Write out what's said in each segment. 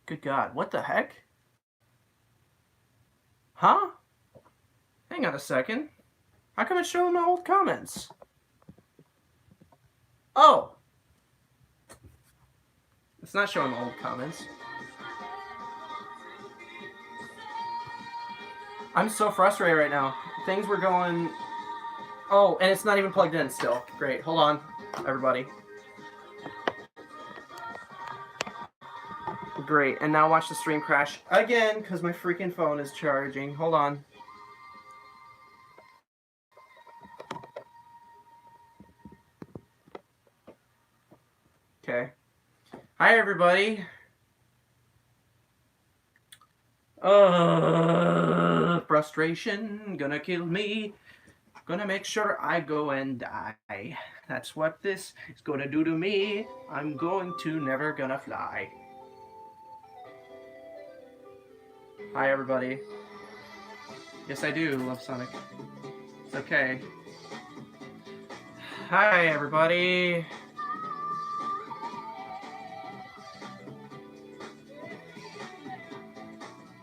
Good God, what the heck? Huh? Hang on a second. How come it's showing my old comments? Oh! It's not showing my old comments. I'm so frustrated right now. Things were going... Oh, and it's not even plugged in still. Great. Hold on, everybody. Great. And now watch the stream crash again because my freaking phone is charging. Hold on. Okay. Hi, everybody. Frustration gonna kill me. Gonna make sure I go and die. That's what this is gonna do to me. I'm going to never gonna fly. Hi, everybody. Yes, I do love Sonic. It's okay. Hi, everybody.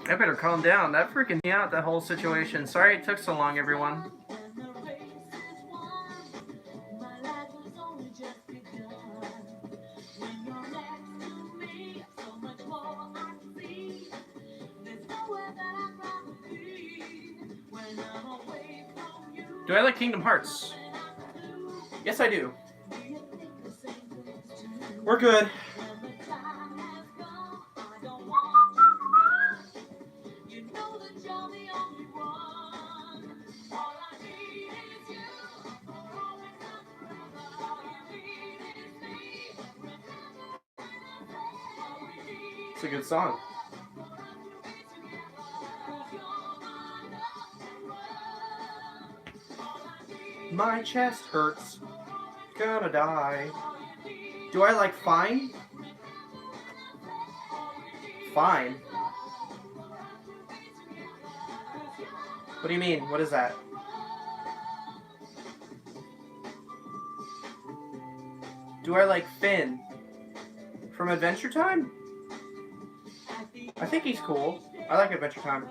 I better calm down. That freaking me out, that whole situation. Sorry it took so long, everyone. Do I like Kingdom Hearts? Yes, I do. We're good. It's a good song. My chest hurts. Gonna die. Do I like Fine? Fine. What do you mean? What is that? Do I like Finn? From Adventure Time? I think he's cool. I like Adventure Time.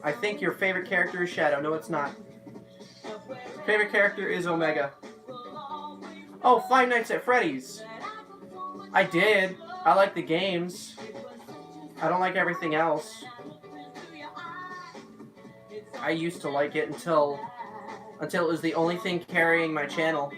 I think your favorite character is Shadow. No, it's not. Favorite character is Omega. Oh, Five Nights at Freddy's. I did. I like the games. I don't like everything else. I used to like it until it was the only thing carrying my channel.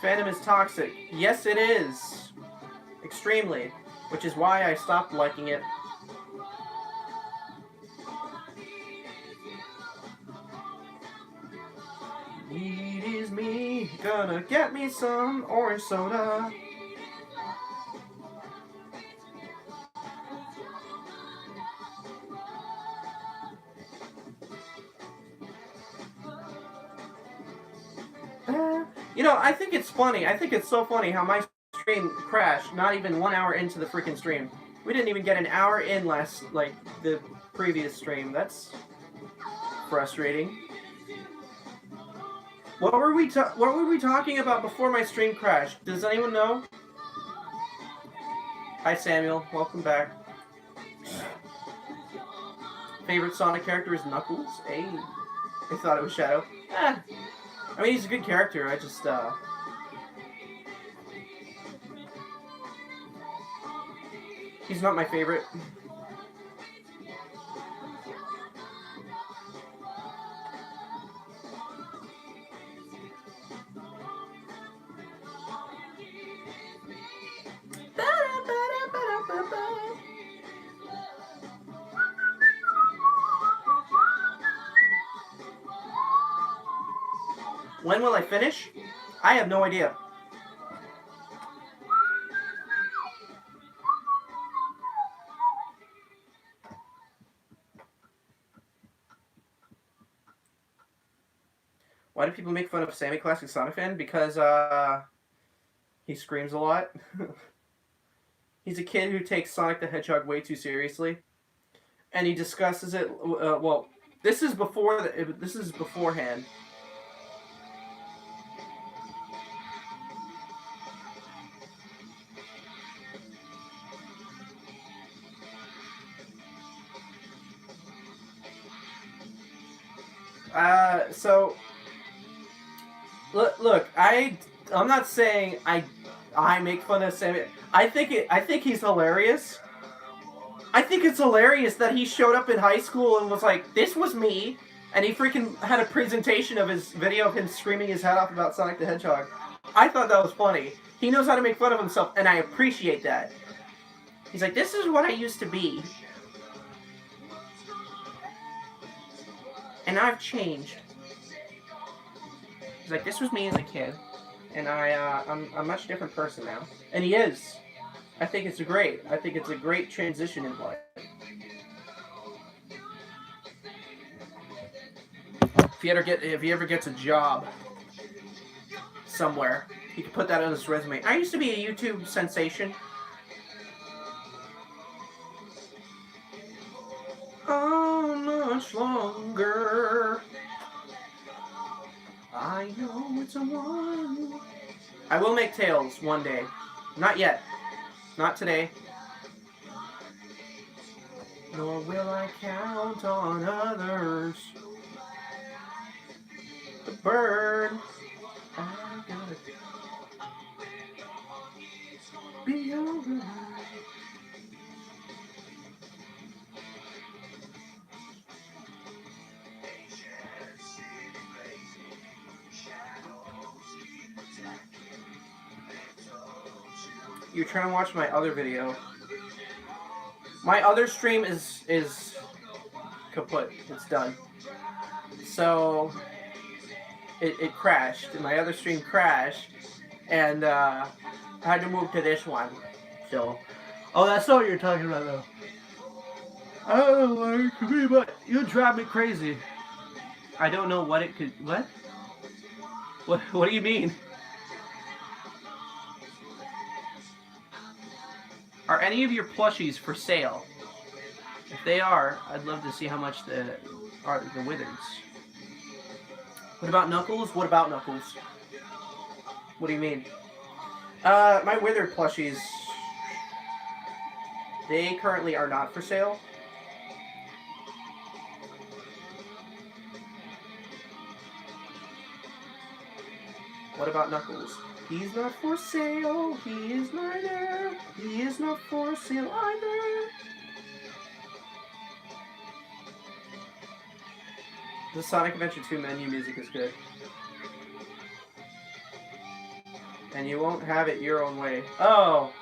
Fandom is toxic. Yes, it is. Extremely. Which is why I stopped liking it. It is me. Gonna get me some orange soda. You know, I think it's funny. I think it's so funny how my stream crashed not even 1 hour into the freaking stream. We didn't even get an hour in the previous stream. That's frustrating. What were we talking about before my stream crashed? Does anyone know? Hi Samuel, welcome back. Favorite Sonic character is Knuckles? Hey. I thought it was Shadow. I mean, he's a good character. I just, he's not my favorite. When will I finish? I have no idea. Why do people make fun of Sammy Classic Sonic fan? Because he screams a lot. He's a kid who takes Sonic the Hedgehog way too seriously, and he discusses it. Well, this is beforehand. So look, I'm not saying I make fun of Sammy. I think he's hilarious. I think it's hilarious that he showed up in high school and was like, "This was me," and he freaking had a presentation of his video of him screaming his head off about Sonic the Hedgehog. I thought that was funny. He knows how to make fun of himself, and I appreciate that. He's like, "This is what I used to be, and I've changed." He's like, "This was me as a kid, and I'm a much different person now." And he is. I think it's great. I think it's a great transition in life. If he ever gets a job somewhere, he can put that on his resume. I used to be a YouTube sensation. How much longer? I know it's a one. I will make Tails one day. Not yet. Not today. Nor will I count on others. The bird. I gotta be alright. You're trying to watch my other video. My other stream is kaput. It's done. So it crashed. My other stream crashed, and I had to move to this one. So, oh, that's not what you're talking about, though. Oh, like me, but you drive me crazy. I don't know what it could. What? What do you mean? Are any of your plushies for sale? If they are, I'd love to see how much the withers. What about Knuckles? What about Knuckles? What do you mean? My withered plushies, they currently are not for sale. What about Knuckles? He's not for sale, he is neither. He is not for sale either. The Sonic Adventure 2 menu music is good. And you won't have it your own way. Oh!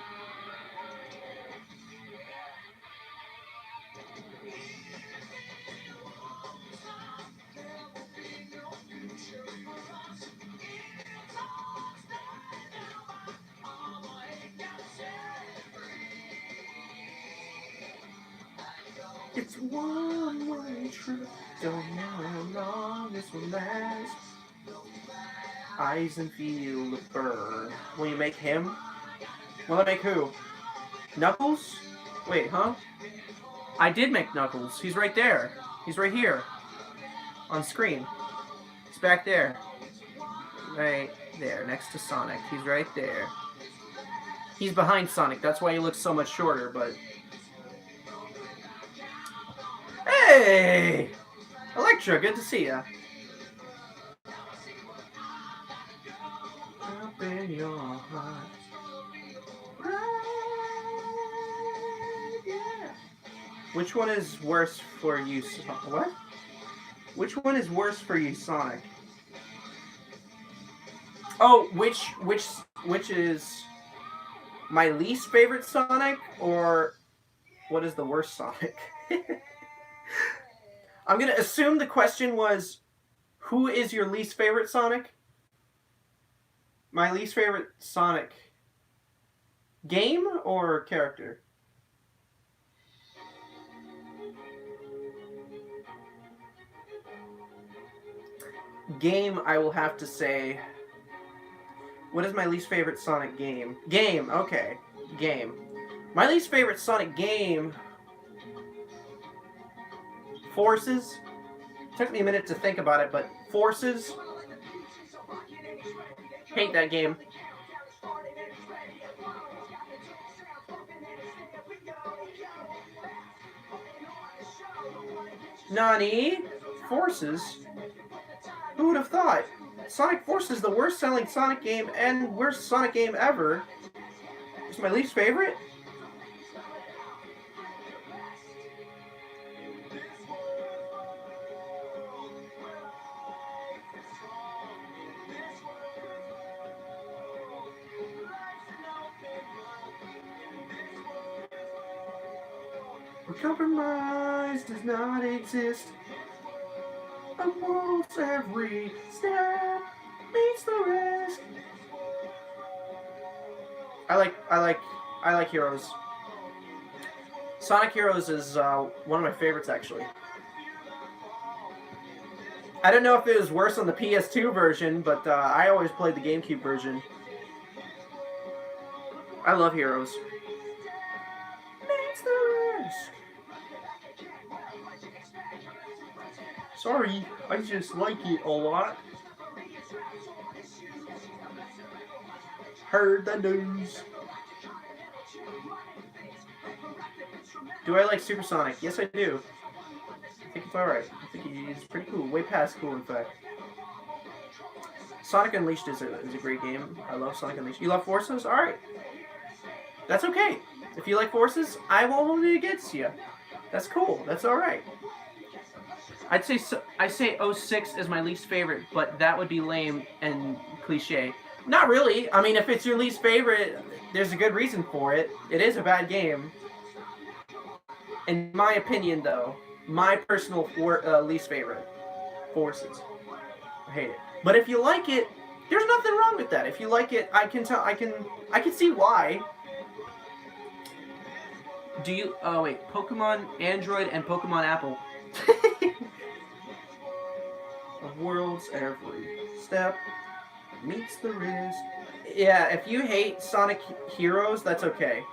It's one-way trip. Don't know how long this will last. Eyes and feel the burn. Will you make him? Will I make who? Knuckles? Wait, huh? I did make Knuckles. He's right there. He's right here. On screen. He's back there. Right there, next to Sonic. He's right there. He's behind Sonic. That's why he looks so much shorter, but... Hey! Electra, good to see ya. Up in your heart. Right, yeah. Which one is worse for you, what? Which one is worse for you, Sonic? Oh, which is my least favorite Sonic, or what is the worst Sonic? I'm going to assume the question was, who is your least favorite Sonic? My least favorite Sonic. Game or character? Game, I will have to say... What is my least favorite Sonic game? Game, okay. Game. My least favorite Sonic game... Forces. Took me a minute to think about it, but Forces. Hate that game. Nani? Forces? Who would have thought? Sonic Forces, the worst selling Sonic game and worst Sonic game ever. It's my least favorite? Compromise does not exist. Almost every step meets the risk. I like Heroes. Sonic Heroes is one of my favorites, actually. I don't know if it was worse on the PS2 version, but I always played the GameCube version. I love Heroes. Meets the risk. Sorry, I just like it a lot. Heard the news. Do I like Supersonic? Yes, I do. I think it's alright. I think he's pretty cool. Way past cool, in fact. Sonic Unleashed is a great game. I love Sonic Unleashed. You love Forces? Alright. That's okay. If you like Forces, I won't hold it against you. That's cool. That's alright. I say 06 is my least favorite, but that would be lame and cliche. Not really. I mean, if it's your least favorite, there's a good reason for it. It is a bad game. In my opinion, though, my personal least favorite, Forces. I hate it. But if you like it, there's nothing wrong with that. If you like it, I can see why. Do you? Oh wait, Pokemon Android and Pokemon Apple. Of worlds, every step meets the risk. Yeah, if you hate Sonic Heroes, that's okay.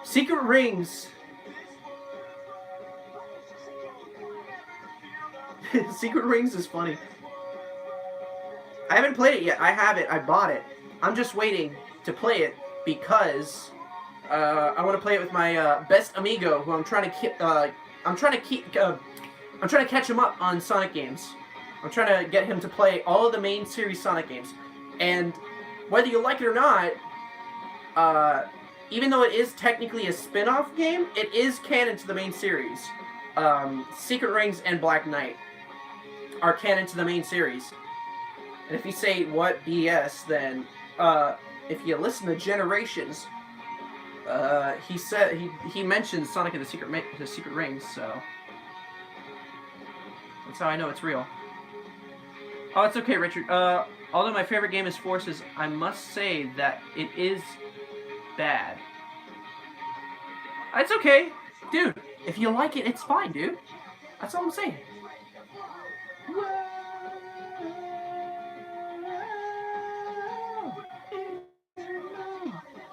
Secret Rings. Secret Rings is funny. I haven't played it yet. I have it. I bought it. I'm just waiting to play it because I want to play it with my best amigo, who I'm trying to catch him up on Sonic games. I'm trying to get him to play all of the main series Sonic games. And whether you like it or not, even though it is technically a spin-off game, it is canon to the main series. Secret Rings and Black Knight are canon to the main series. And if you say, what BS, then if you listen to Generations, he mentions Sonic and the Secret Rings, so that's how I know it's real. Oh, it's okay, Richard. Although my favorite game is Forces, I must say that it is bad. It's okay. Dude, if you like it, it's fine, dude. That's all I'm saying.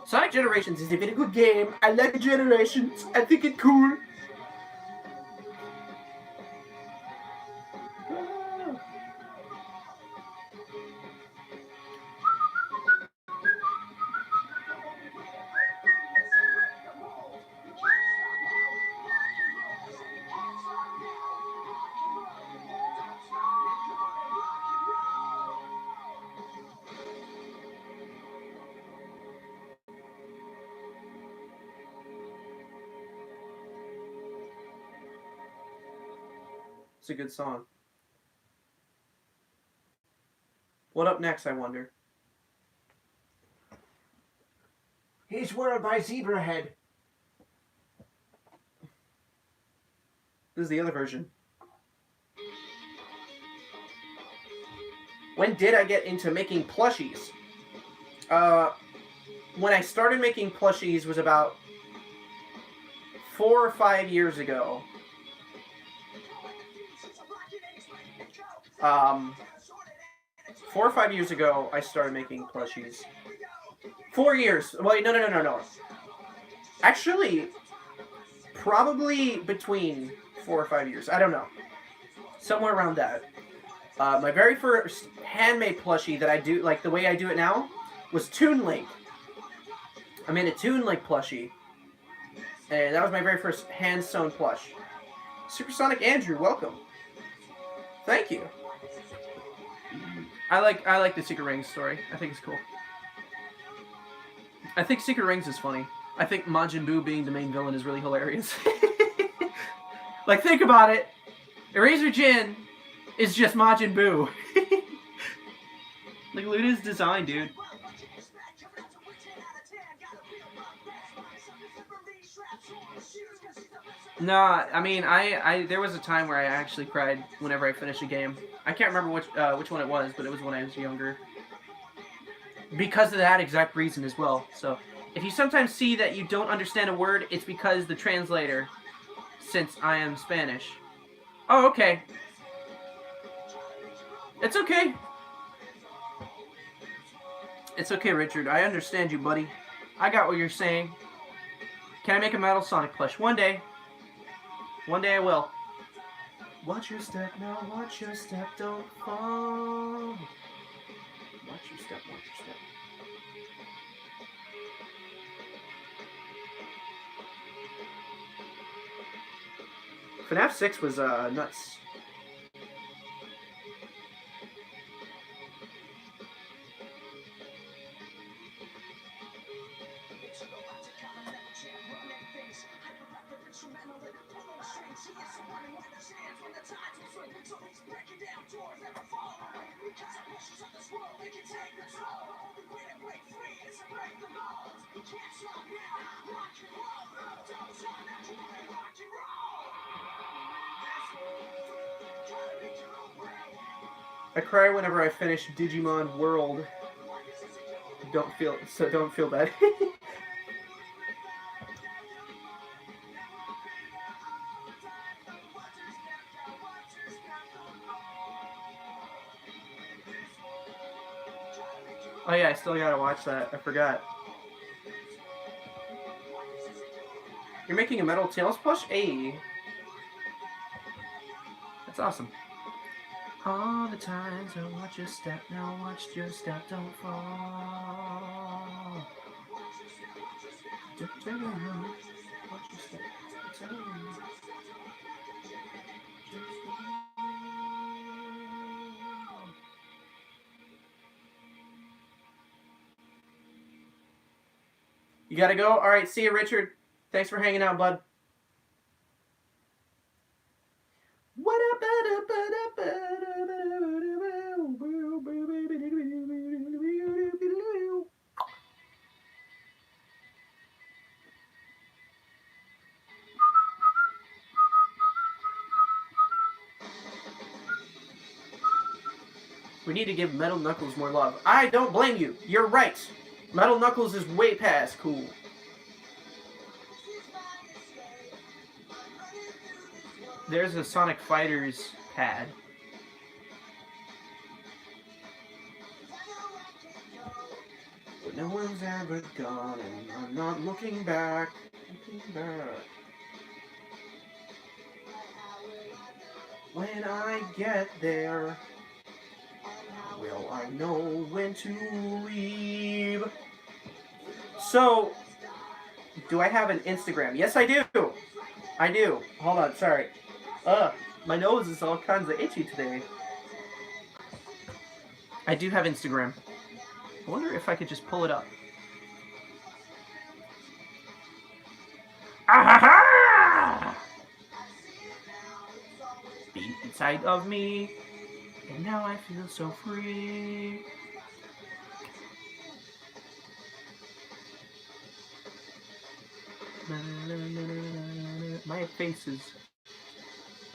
Sonic Generations is a very good game. I like Generations. I think it's cool. It's a good song. What up next, I wonder? He's World by Zebrahead. This is the other version. When did I get into making plushies? When I started making plushies was about 4 or 5 years ago. 4 or 5 years ago, I started making plushies. 4 years. Wait, no. Actually, probably between 4 or 5 years. I don't know. Somewhere around that. My very first handmade plushie that I do, like the way I do it now, was Toon Link. I made a Toon Link plushie. And that was my very first hand-sewn plush. Supersonic Andrew, welcome. Thank you. I like the Secret Rings story. I think it's cool. I think Secret Rings is funny. I think Majin Buu being the main villain is really hilarious. Like, think about it. Eraser Jin is just Majin Buu. Like, look at his design, dude. Nah, I mean, there was a time where I actually cried whenever I finished a game. I can't remember which one it was, but it was when I was younger. Because of that exact reason as well. So, if you sometimes see that you don't understand a word, it's because the translator, since I am Spanish. Oh, okay. It's okay. It's okay, Richard. I understand you, buddy. I got what you're saying. Can I make a Metal Sonic plush? One day. One day I will. Watch your step now, watch your step, don't fall. Watch your step, watch your step. FNAF 6 was nuts. I cry whenever I finish Digimon World. Don't feel bad. Oh yeah, I still gotta watch that. I forgot. You're making a Metal Tails plush? Ayy. That's awesome. All the times I watch your step, now watch your step, don't fall. Watch your step. You gotta go? Alright, see you, Richard. Thanks for hanging out, bud. We need to give Metal Knuckles more love. I don't blame you. You're right. Metal Knuckles is way past cool. There's a Sonic Fighters pad. But no one's ever gone, and I'm not looking back. When I get there, will I know when to leave? So, do I have an Instagram? Yes, I do. I do. Hold on, sorry. My nose is all kinds of itchy today. I do have Instagram. I wonder if I could just pull it up. Ah-ha-ha! Beat inside of me, and now I feel so free. My face is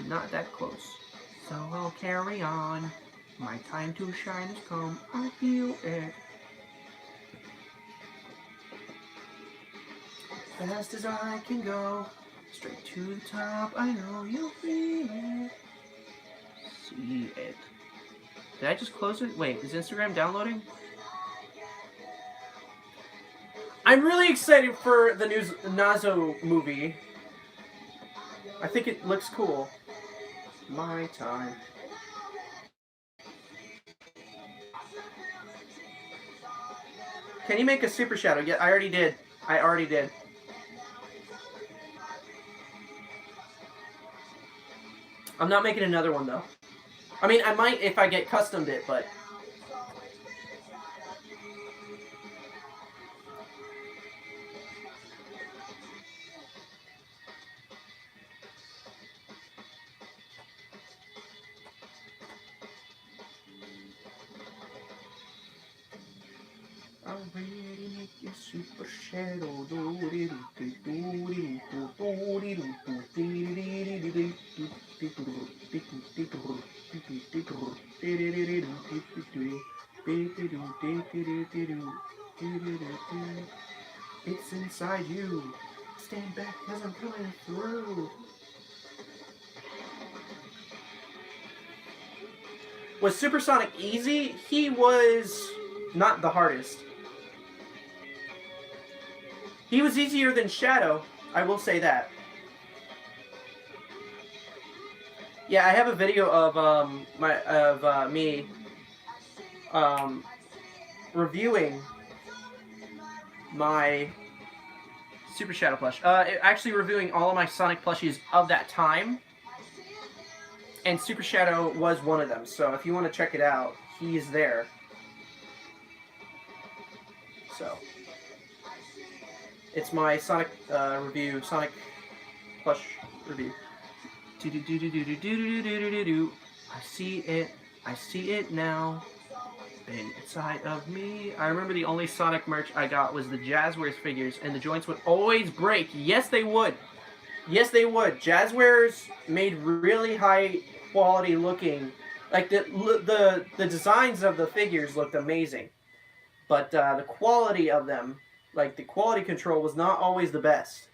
not that close, so I'll carry on. My time to shine has come, I feel it. Fast as I can go, straight to the top, I know you'll feel it. See it. Did I just close it? Wait, is Instagram downloading? I'm really excited for the new Nazo movie. I think it looks cool. My time. Can you make a Super Shadow? Yeah, I already did. I already did. I'm not making another one, though. I mean, I might if I get customed it, but... I'll really make you Super Shadow. It's inside you. Stand back because I'm coming through. Was Supersonic easy? He was not the hardest. He was easier than Shadow, I will say that. Yeah, I have a video of me reviewing my Super Shadow plush. Actually reviewing all of my Sonic plushies of that time. And Super Shadow was one of them. So if you want to check it out, he is there. So it's my Sonic review, Sonic plush review. I see it now. Inside of me. I remember the only Sonic merch I got was the Jazzwares figures, and the joints would always break. Yes, they would. Yes, they would. Jazzwares made really high quality looking. Like the designs of the figures looked amazing, but the quality of them, like the quality control, was not always the best.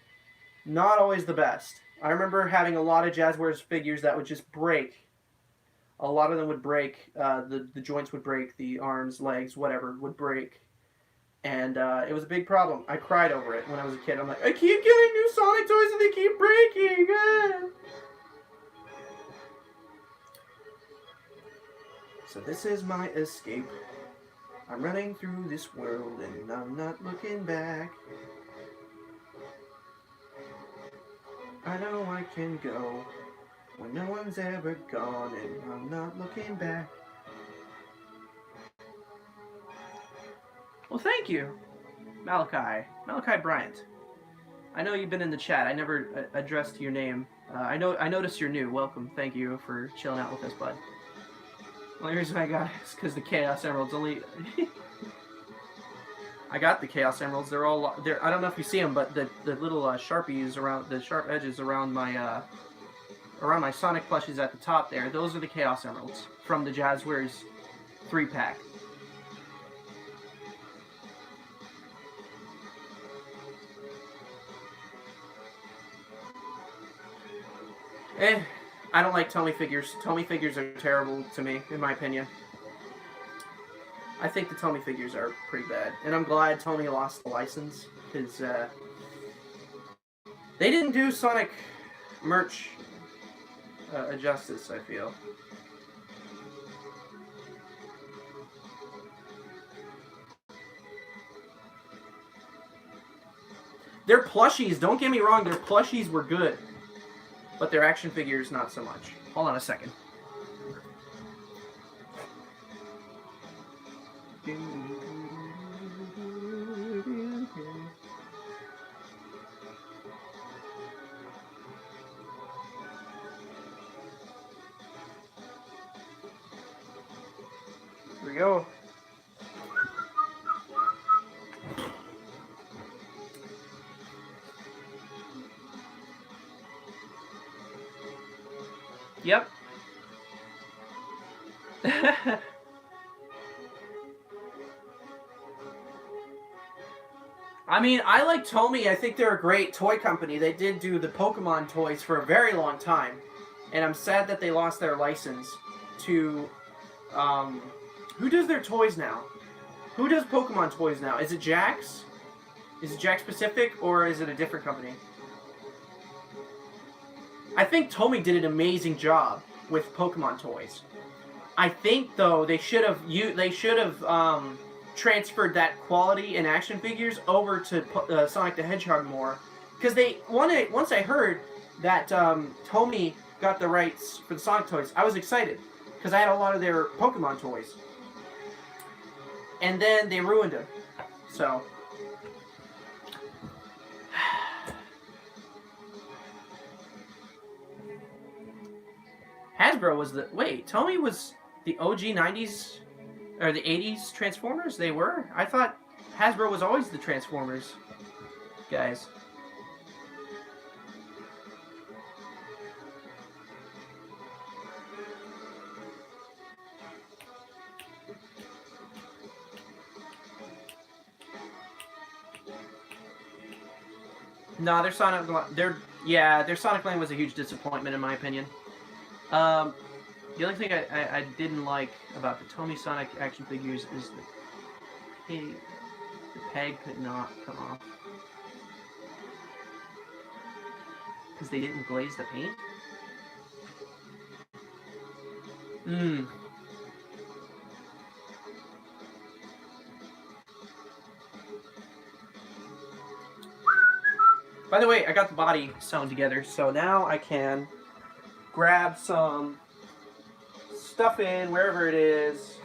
Not always the best. I remember having a lot of Jazzwares figures that would just break. A lot of them would break. The joints would break. The arms, legs, whatever would break. And it was a big problem. I cried over it when I was a kid. I'm like, I keep getting new Sonic toys and they keep breaking. So this is my escape. I'm running through this world and I'm not looking back. I know I can go when no one's ever gone and I'm not looking back. Well, thank you, Malachi Bryant. I know you've been in the chat. I never addressed your name. I noticed you're new. Welcome. Thank you for chilling out with us, bud. The only reason I got it is because the Chaos Emeralds only... I got the Chaos Emeralds. They're all... I don't know if you see them, but the little Sharpies around... The sharp edges around my Sonic plushies at the top there, those are the Chaos Emeralds from the Jazzwares 3-pack. I don't like Tomy figures. Tomy figures are terrible to me, in my opinion. I think the Tomy figures are pretty bad. And I'm glad Tomy lost the license, because they didn't do Sonic merch justice, I feel. Their plushies, don't get me wrong, their plushies were good. But their action figures, not so much. Hold on a second. Here we go. Yep. I mean, I like Tomy. I think they're a great toy company. They did do the Pokemon toys for a very long time. And I'm sad that they lost their license to... who does their toys now? Who does Pokemon toys now? Is it Jax? Is it Jakks Pacific or is it a different company? I think Tomy did an amazing job with Pokemon toys. I think though they should have transferred that quality in action figures over to Sonic the Hedgehog more, because once I heard that Tomy got the rights for the Sonic toys, I was excited because I had a lot of their Pokemon toys, and then they ruined them. So. Hasbro was Tomy was the OG 90s, or the 80s Transformers? They were? I thought Hasbro was always the Transformers guys. No, their Sonic Lane was a huge disappointment in my opinion. The only thing I didn't like about the Tomy Sonic action figures is the peg could not come off. Because they didn't glaze the paint? By the way, I got the body sewn together, so now I can grab some stuffing wherever it is.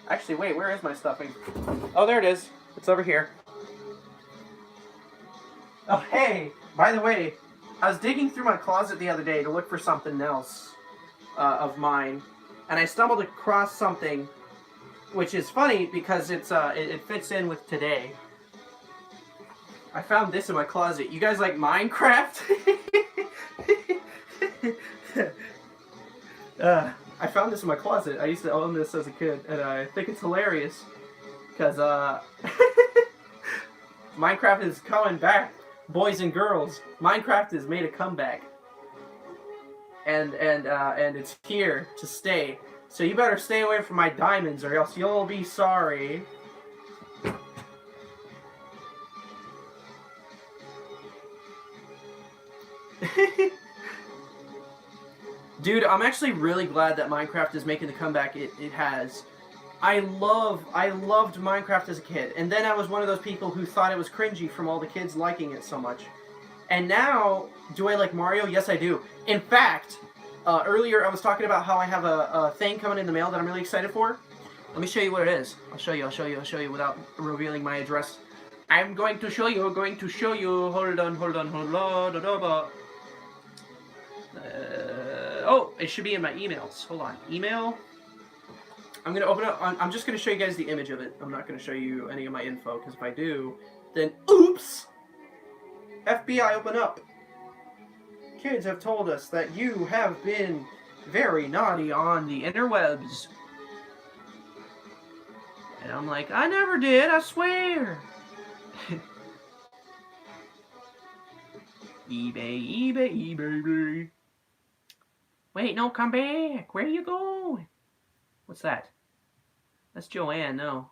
Actually, wait, where is my stuffing? Oh, there it is. It's over here. Oh, hey, by the way, I was digging through my closet the other day to look for something else of mine, and I stumbled across something, which is funny because it fits in with today. I found this in my closet. You guys like Minecraft? I found this in my closet. I used to own this as a kid, and I think it's hilarious because Minecraft is coming back, boys and girls. Minecraft has made a comeback, and it's here to stay. So you better stay away from my diamonds, or else you'll be sorry. Dude, I'm actually really glad that Minecraft is making the comeback it has. I loved Minecraft as a kid, and then I was one of those people who thought it was cringy from all the kids liking it so much. And now, do I like Mario? Yes, I do. In fact, earlier I was talking about how I have a thing coming in the mail that I'm really excited for. Let me show you what it is. I'll show you without revealing my address. I'm going to show you. Hold on. Oh, it should be in my emails. Hold on. Email. I'm going to open up. I'm just going to show you guys the image of it. I'm not going to show you any of my info, because if I do, then oops! FBI, open up. Kids have told us that you have been very naughty on the interwebs. And I'm like, I never did, I swear. eBay. Wait, no, come back. Where are you going? What's that? That's Joanne, no.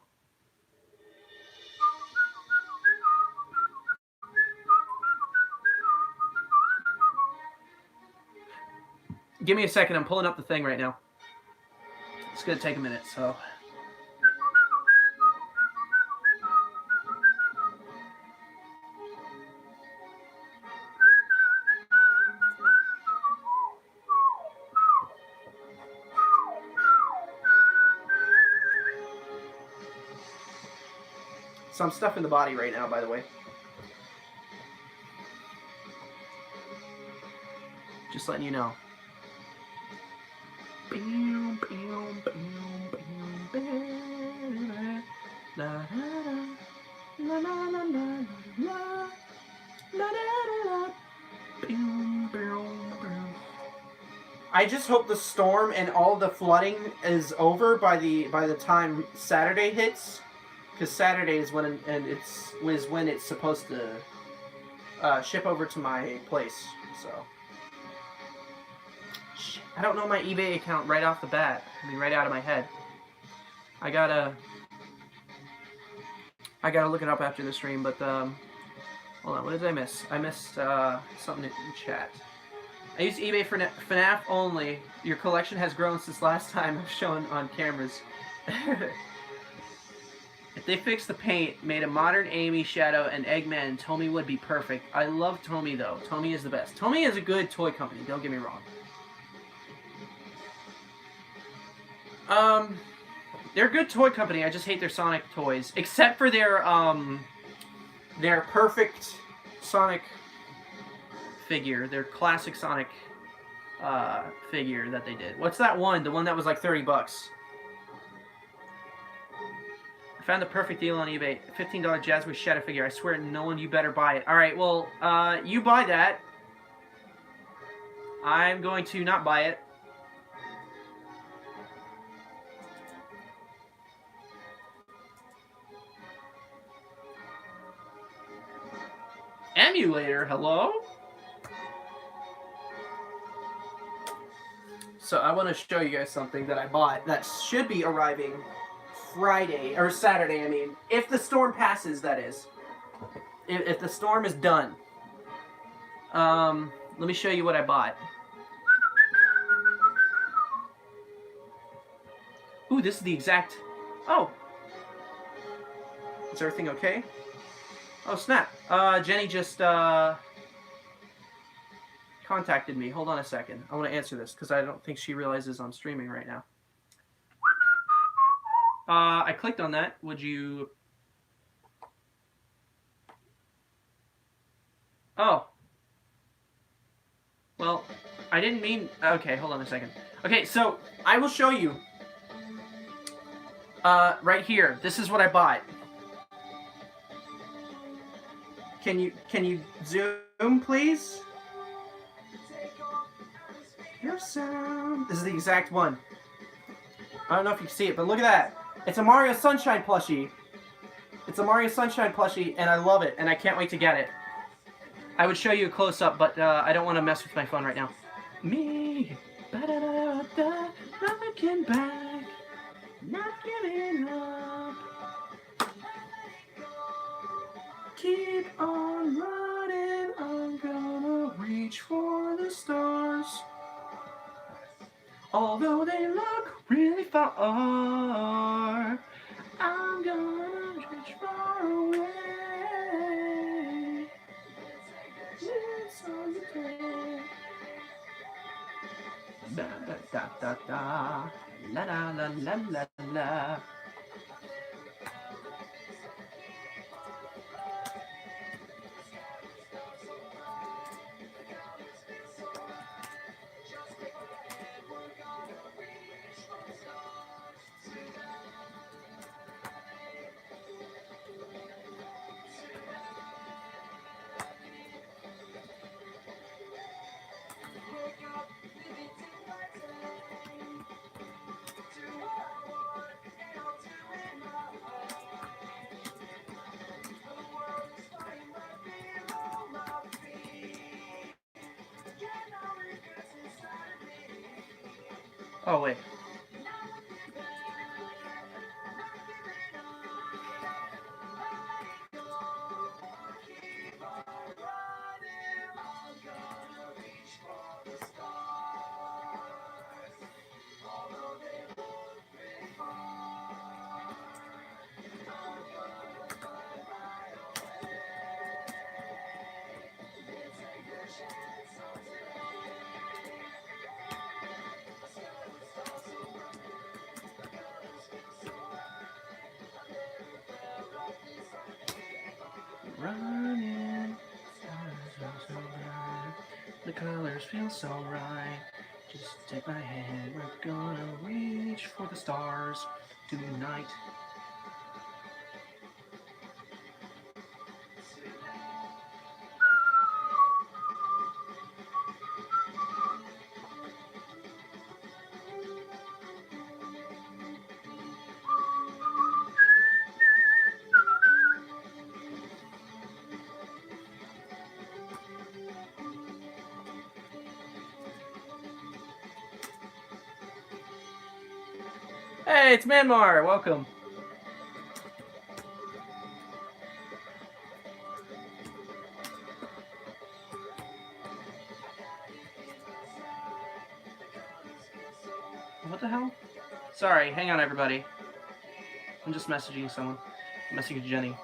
Give me a second. I'm pulling up the thing right now. It's going to take a minute, so... Some stuff in the body right now, by the way. Just letting you know. I just hope the storm and all the flooding is over by the time Saturday hits. Because Saturday is when it's supposed to ship over to my place. So shit, I don't know my eBay account right off the bat. I mean, right out of my head. I gotta look it up after the stream. But Hold on, what did I miss? I missed something in chat. I use eBay for FNAF only. Your collection has grown since last time I've shown on cameras. If they fixed the paint, made a modern Amy, Shadow, and Eggman, Tomy would be perfect. I love Tomy, though. Tomy is the best. Tomy is a good toy company, don't get me wrong. They're a good toy company, I just hate their Sonic toys. Except for their perfect Sonic figure, their classic Sonic figure that they did. What's that one? The one that was like 30 bucks. I found the perfect deal on eBay. $15 Jazzwish Shadow figure. I swear, no one, you better buy it. Alright, well, you buy that. I'm going to not buy it. Emulator, hello? So I want to show you guys something that I bought that should be arriving Friday, or Saturday, I mean. If the storm passes, that is. If the storm is done. Let me show you what I bought. Ooh, this is the exact... Oh! Is everything okay? Oh, snap. Jenny just, contacted me. Hold on a second. I want to answer this, because I don't think she realizes I'm streaming right now. I clicked on that. Would you... Oh. Well, I didn't mean... Okay, hold on a second. Okay, so, I will show you. Right here. This is what I bought. Can you zoom, please? Your sound. This is the exact one. I don't know if you can see it, but look at that. It's a Mario Sunshine plushie. It's a Mario Sunshine plushie, and I love it, and I can't wait to get it. I would show you a close-up, but I don't want to mess with my phone right now. Me, ba-da-da-da-da, looking back, not giving up. Keep on running, I'm gonna reach for the stars. Although they look really far, I'm gonna reach far away. It's on the day. Da da da da da, la la la la la la. Oh, wait. Running, the colors feel so right. Just take my hand, we're gonna reach for the stars tonight. Hey, it's Manmar. Welcome. What the hell? Sorry, hang on, everybody. I'm just messaging someone. I'm messaging Jenny.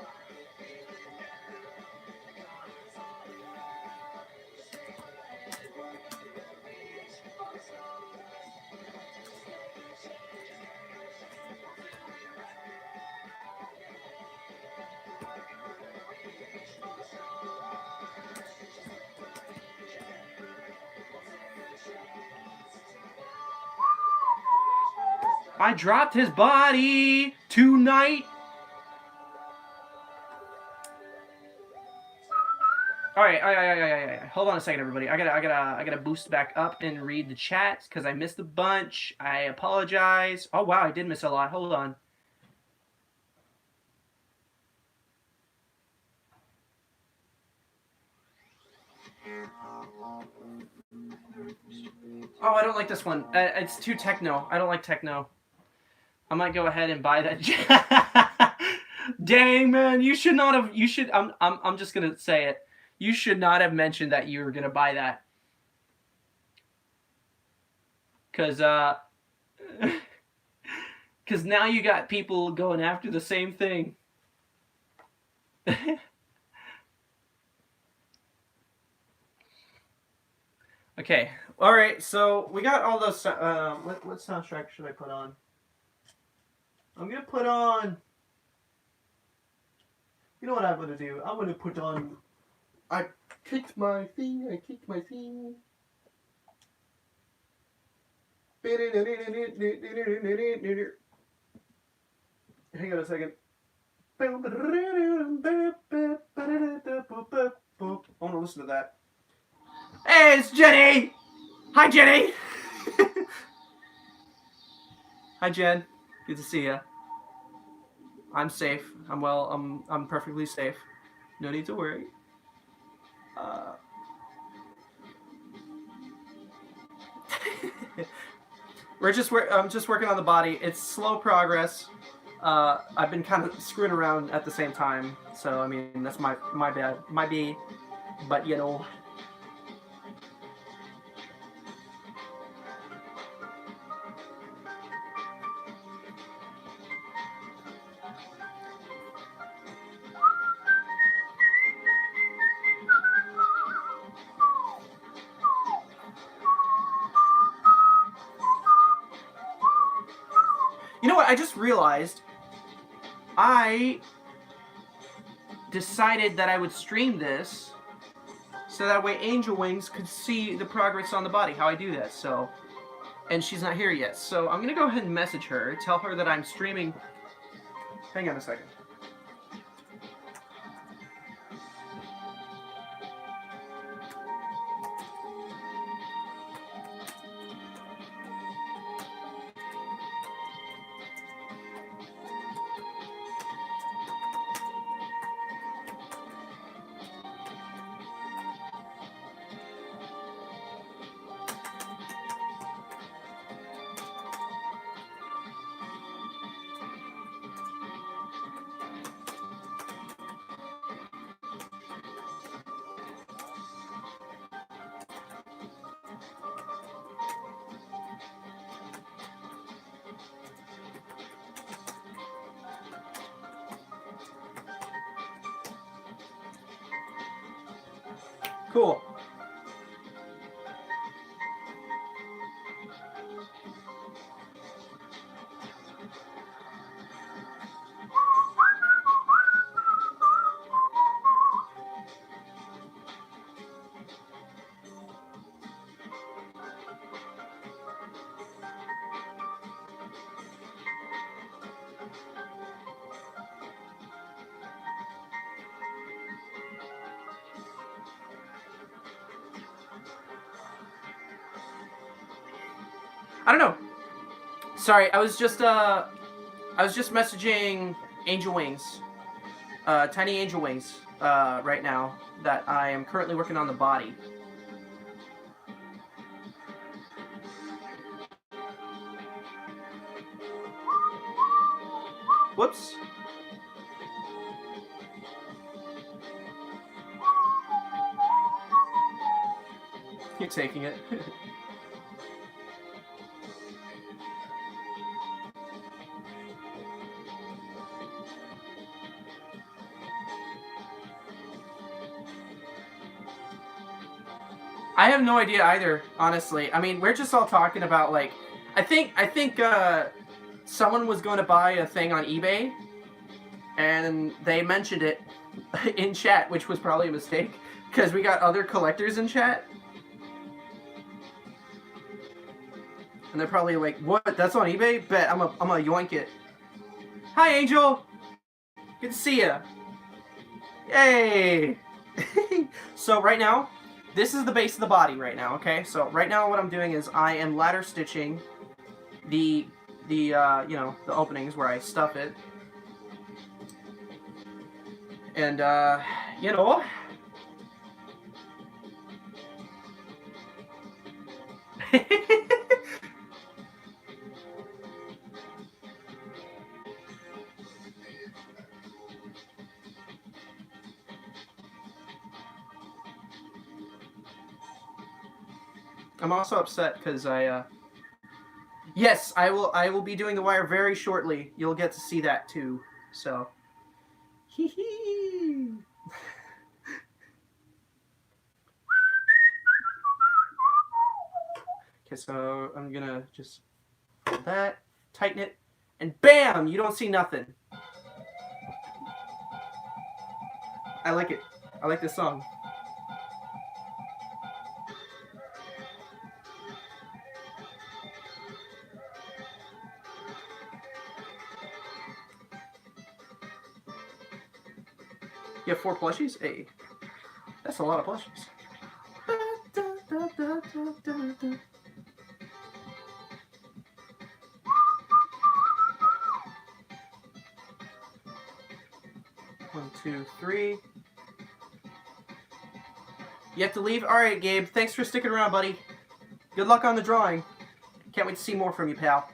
I dropped his body tonight. All right. Hold on a second, everybody. I gotta boost back up and read the chats because I missed a bunch. I apologize. Oh wow, I did miss a lot. Hold on. Oh, I don't like this one. It's too techno. I don't like techno. I might go ahead and buy that. Dang, man, you should not have. You should. I'm just gonna say it. You should not have mentioned that you were gonna buy that. Cause cause now you got people going after the same thing. Okay. All right. So we got all those. What soundtrack should I put on? I'm gonna put on. You know what I'm gonna do? I'm gonna put on. I kicked my thing. Hang on a second. I want to listen to that. Hey, it's Jenny! Hi, Jenny! Hi, Jen. Good to see you. I'm safe. I'm well. I'm perfectly safe. No need to worry. I'm just working on the body. It's slow progress. I've been kind of screwing around at the same time, so I mean that's my bad, might be, but you know. You know what? I just realized I decided that I would stream this so that way Angel Wings could see the progress on the body, how I do that. So, and she's not here yet. So I'm going to go ahead and message her, tell her that I'm streaming. Hang on a second. Cool. I don't know. Sorry, I was just messaging Angel Wings, Tiny Angel Wings, right now that I am currently working on the body. Whoops. You're taking it. I have no idea either, honestly. I mean, we're just all talking about, like, I think someone was going to buy a thing on eBay, and they mentioned it in chat, which was probably a mistake, because we got other collectors in chat. And they're probably like, what? That's on eBay? Bet, I'm gonna yoink it. Hi, Angel! Good to see ya. Yay! So right now, this is the base of the body right now, okay? So right now what I'm doing is I am ladder stitching the you know, the openings where I stuff it. And, you know... I'm also upset because yes, I will be doing The Wire very shortly. You'll get to see that too. So, hee hee. Okay, so I'm gonna just fold that, tighten it, and bam! You don't see nothing. I like it. I like this song. You have 4 plushies? Hey, that's a lot of plushies. One, two, three. You have to leave? Alright, Gabe. Thanks for sticking around, buddy. Good luck on the drawing. Can't wait to see more from you, pal.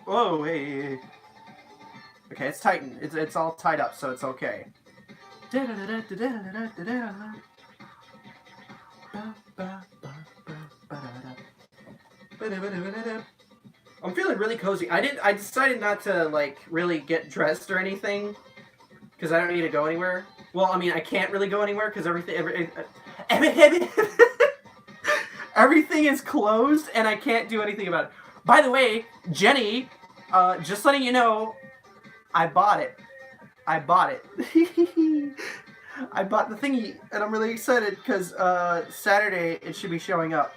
Whoa, hey. Okay, it's tightened. It's all tied up, so it's okay. I'm feeling really cozy. I decided not to, like, really get dressed or anything, because I don't need to go anywhere. Well, I mean, I can't really go anywhere, because everything is closed, and I can't do anything about it. By the way, Jenny, just letting you know, I bought it. I bought it. I bought the thingy, and I'm really excited, because Saturday, it should be showing up.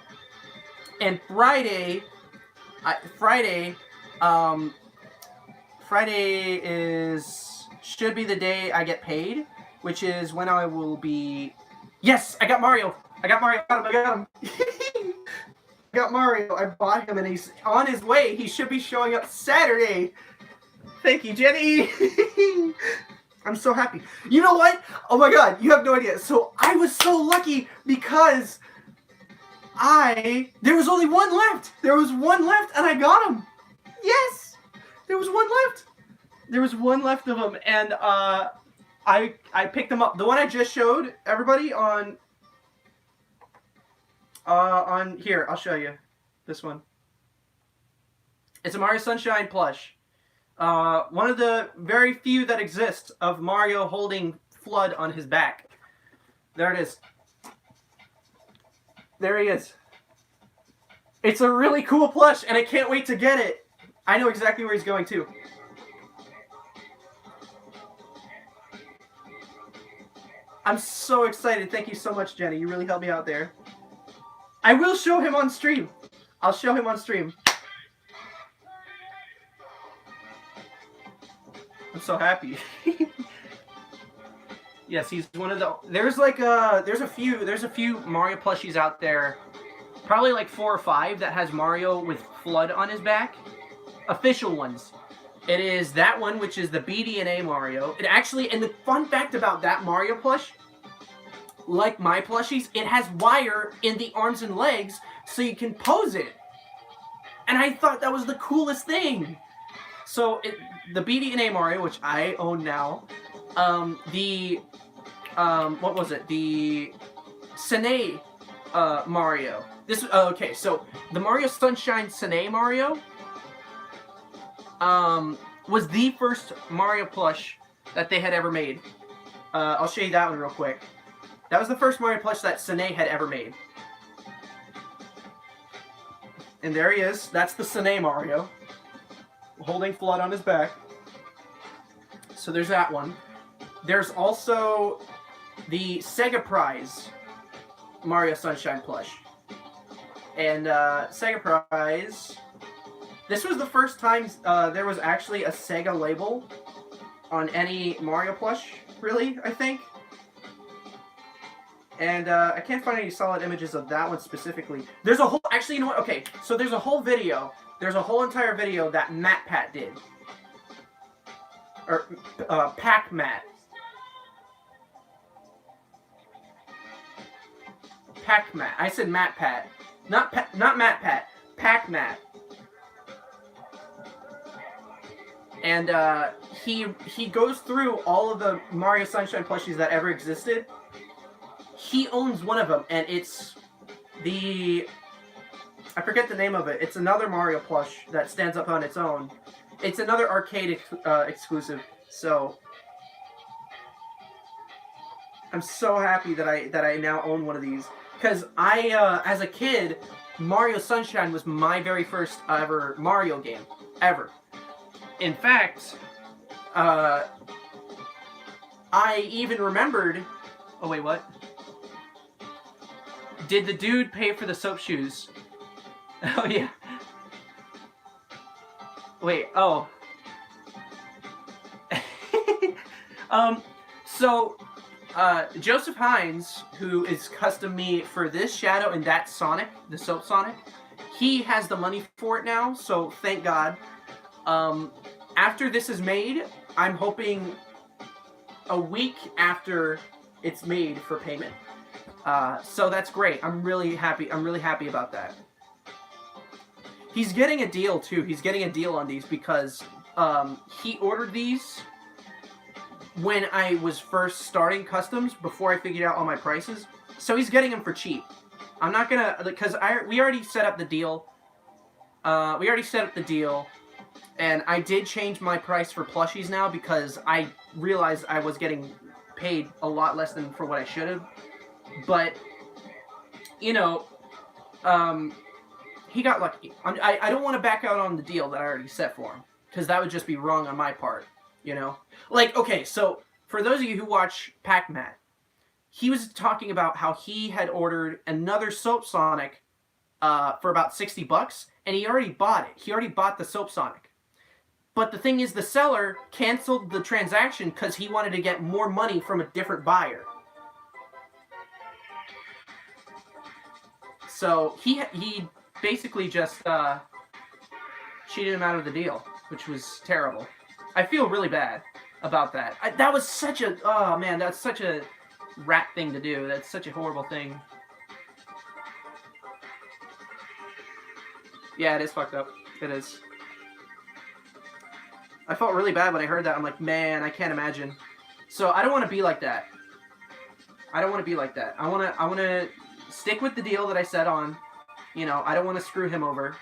And Friday should be the day I get paid, which is when I will be... Yes! I got Mario! I got him! I got Mario. I bought him, and he's on his way. He should be showing up Saturday. Thank you, Jenny. I'm so happy. You know what? Oh my god, you have no idea. So I was so lucky because there was only one left. There was one left, and I got him. Yes! There was one left. There was one left of them, and I picked them up. The one I just showed everybody on here, I'll show you. This one. It's a Mario Sunshine plush. One of the very few that exist of Mario holding Flood on his back. There it is. There he is. It's a really cool plush, and I can't wait to get it. I know exactly where he's going, too. I'm so excited. Thank you so much, Jenny. You really helped me out there. I will show him on stream. I'll show him on stream. I'm so happy. Yes, he's one of the... There's like there's a few Mario plushies out there. Probably like 4 or 5 that has Mario with Flood on his back. Official ones. It is that one, which is the BD&A Mario. It actually, and the fun fact about that Mario plush, like my plushies, it has wire in the arms and legs, so you can pose it. And I thought that was the coolest thing. So the BD&A Mario, which I own now, what was it? The Sine Mario. This okay. So the Mario Sunshine Sine Mario was the first Mario plush that they had ever made. I'll show you that one real quick. That was the first Mario plush that Sine had ever made. And there he is. That's the Sine Mario, holding Flood on his back. So there's that one. There's also the Sega Prize Mario Sunshine plush. And Sega Prize, this was the first time there was actually a Sega label on any Mario plush, really, I think. And I can't find any solid images of that one specifically. There's a whole, actually, you know what? Okay, so there's a whole video. There's a whole entire video that MatPat did. Or, Pac-Mat. Pac-Mat. I said MatPat. Not MatPat. Pac-Mat. And, he goes through all of the Mario Sunshine plushies that ever existed. He owns one of them, and it's the... I forget the name of it. It's another Mario plush that stands up on its own. It's another arcade exclusive, so... I'm so happy that I now own one of these. Because I, as a kid, Mario Sunshine was my very first ever Mario game. Ever. In fact, I even remembered... Oh, wait, what? Did the dude pay for the soap shoes? Oh, yeah. Wait, oh. So, Joseph Hines, who is custom me for this Shadow and that Sonic, the Soap Sonic, he has the money for it now, so thank God. After this is made, I'm hoping a week after it's made for payment. So that's great. I'm really happy about that. He's getting a deal too. He's getting a deal on these because he ordered these when I was first starting customs before I figured out all my prices. So he's getting them for cheap. I'm not gonna, because we already set up the deal. And I did change my price for plushies now because I realized I was getting paid a lot less than for what I should have. But, you know, he got lucky. I don't want to back out on the deal that I already set for him, because that would just be wrong on my part, you know? Like, okay, so, for those of you who watch Pac-Mat, he was talking about how he had ordered another Soap Sonic for about $60, and he already bought it. He already bought the Soap Sonic. But the thing is, the seller canceled the transaction because he wanted to get more money from a different buyer. So he basically just cheated him out of the deal, which was terrible. I feel really bad about that. That was such a... Oh, man, that's such a rat thing to do. That's such a horrible thing. Yeah, it is fucked up. It is. I felt really bad when I heard that. I'm like, man, I can't imagine. So I don't want to be like that. I don't want to be like that. I want to stick with the deal that I set on. You know, I don't want to screw him over.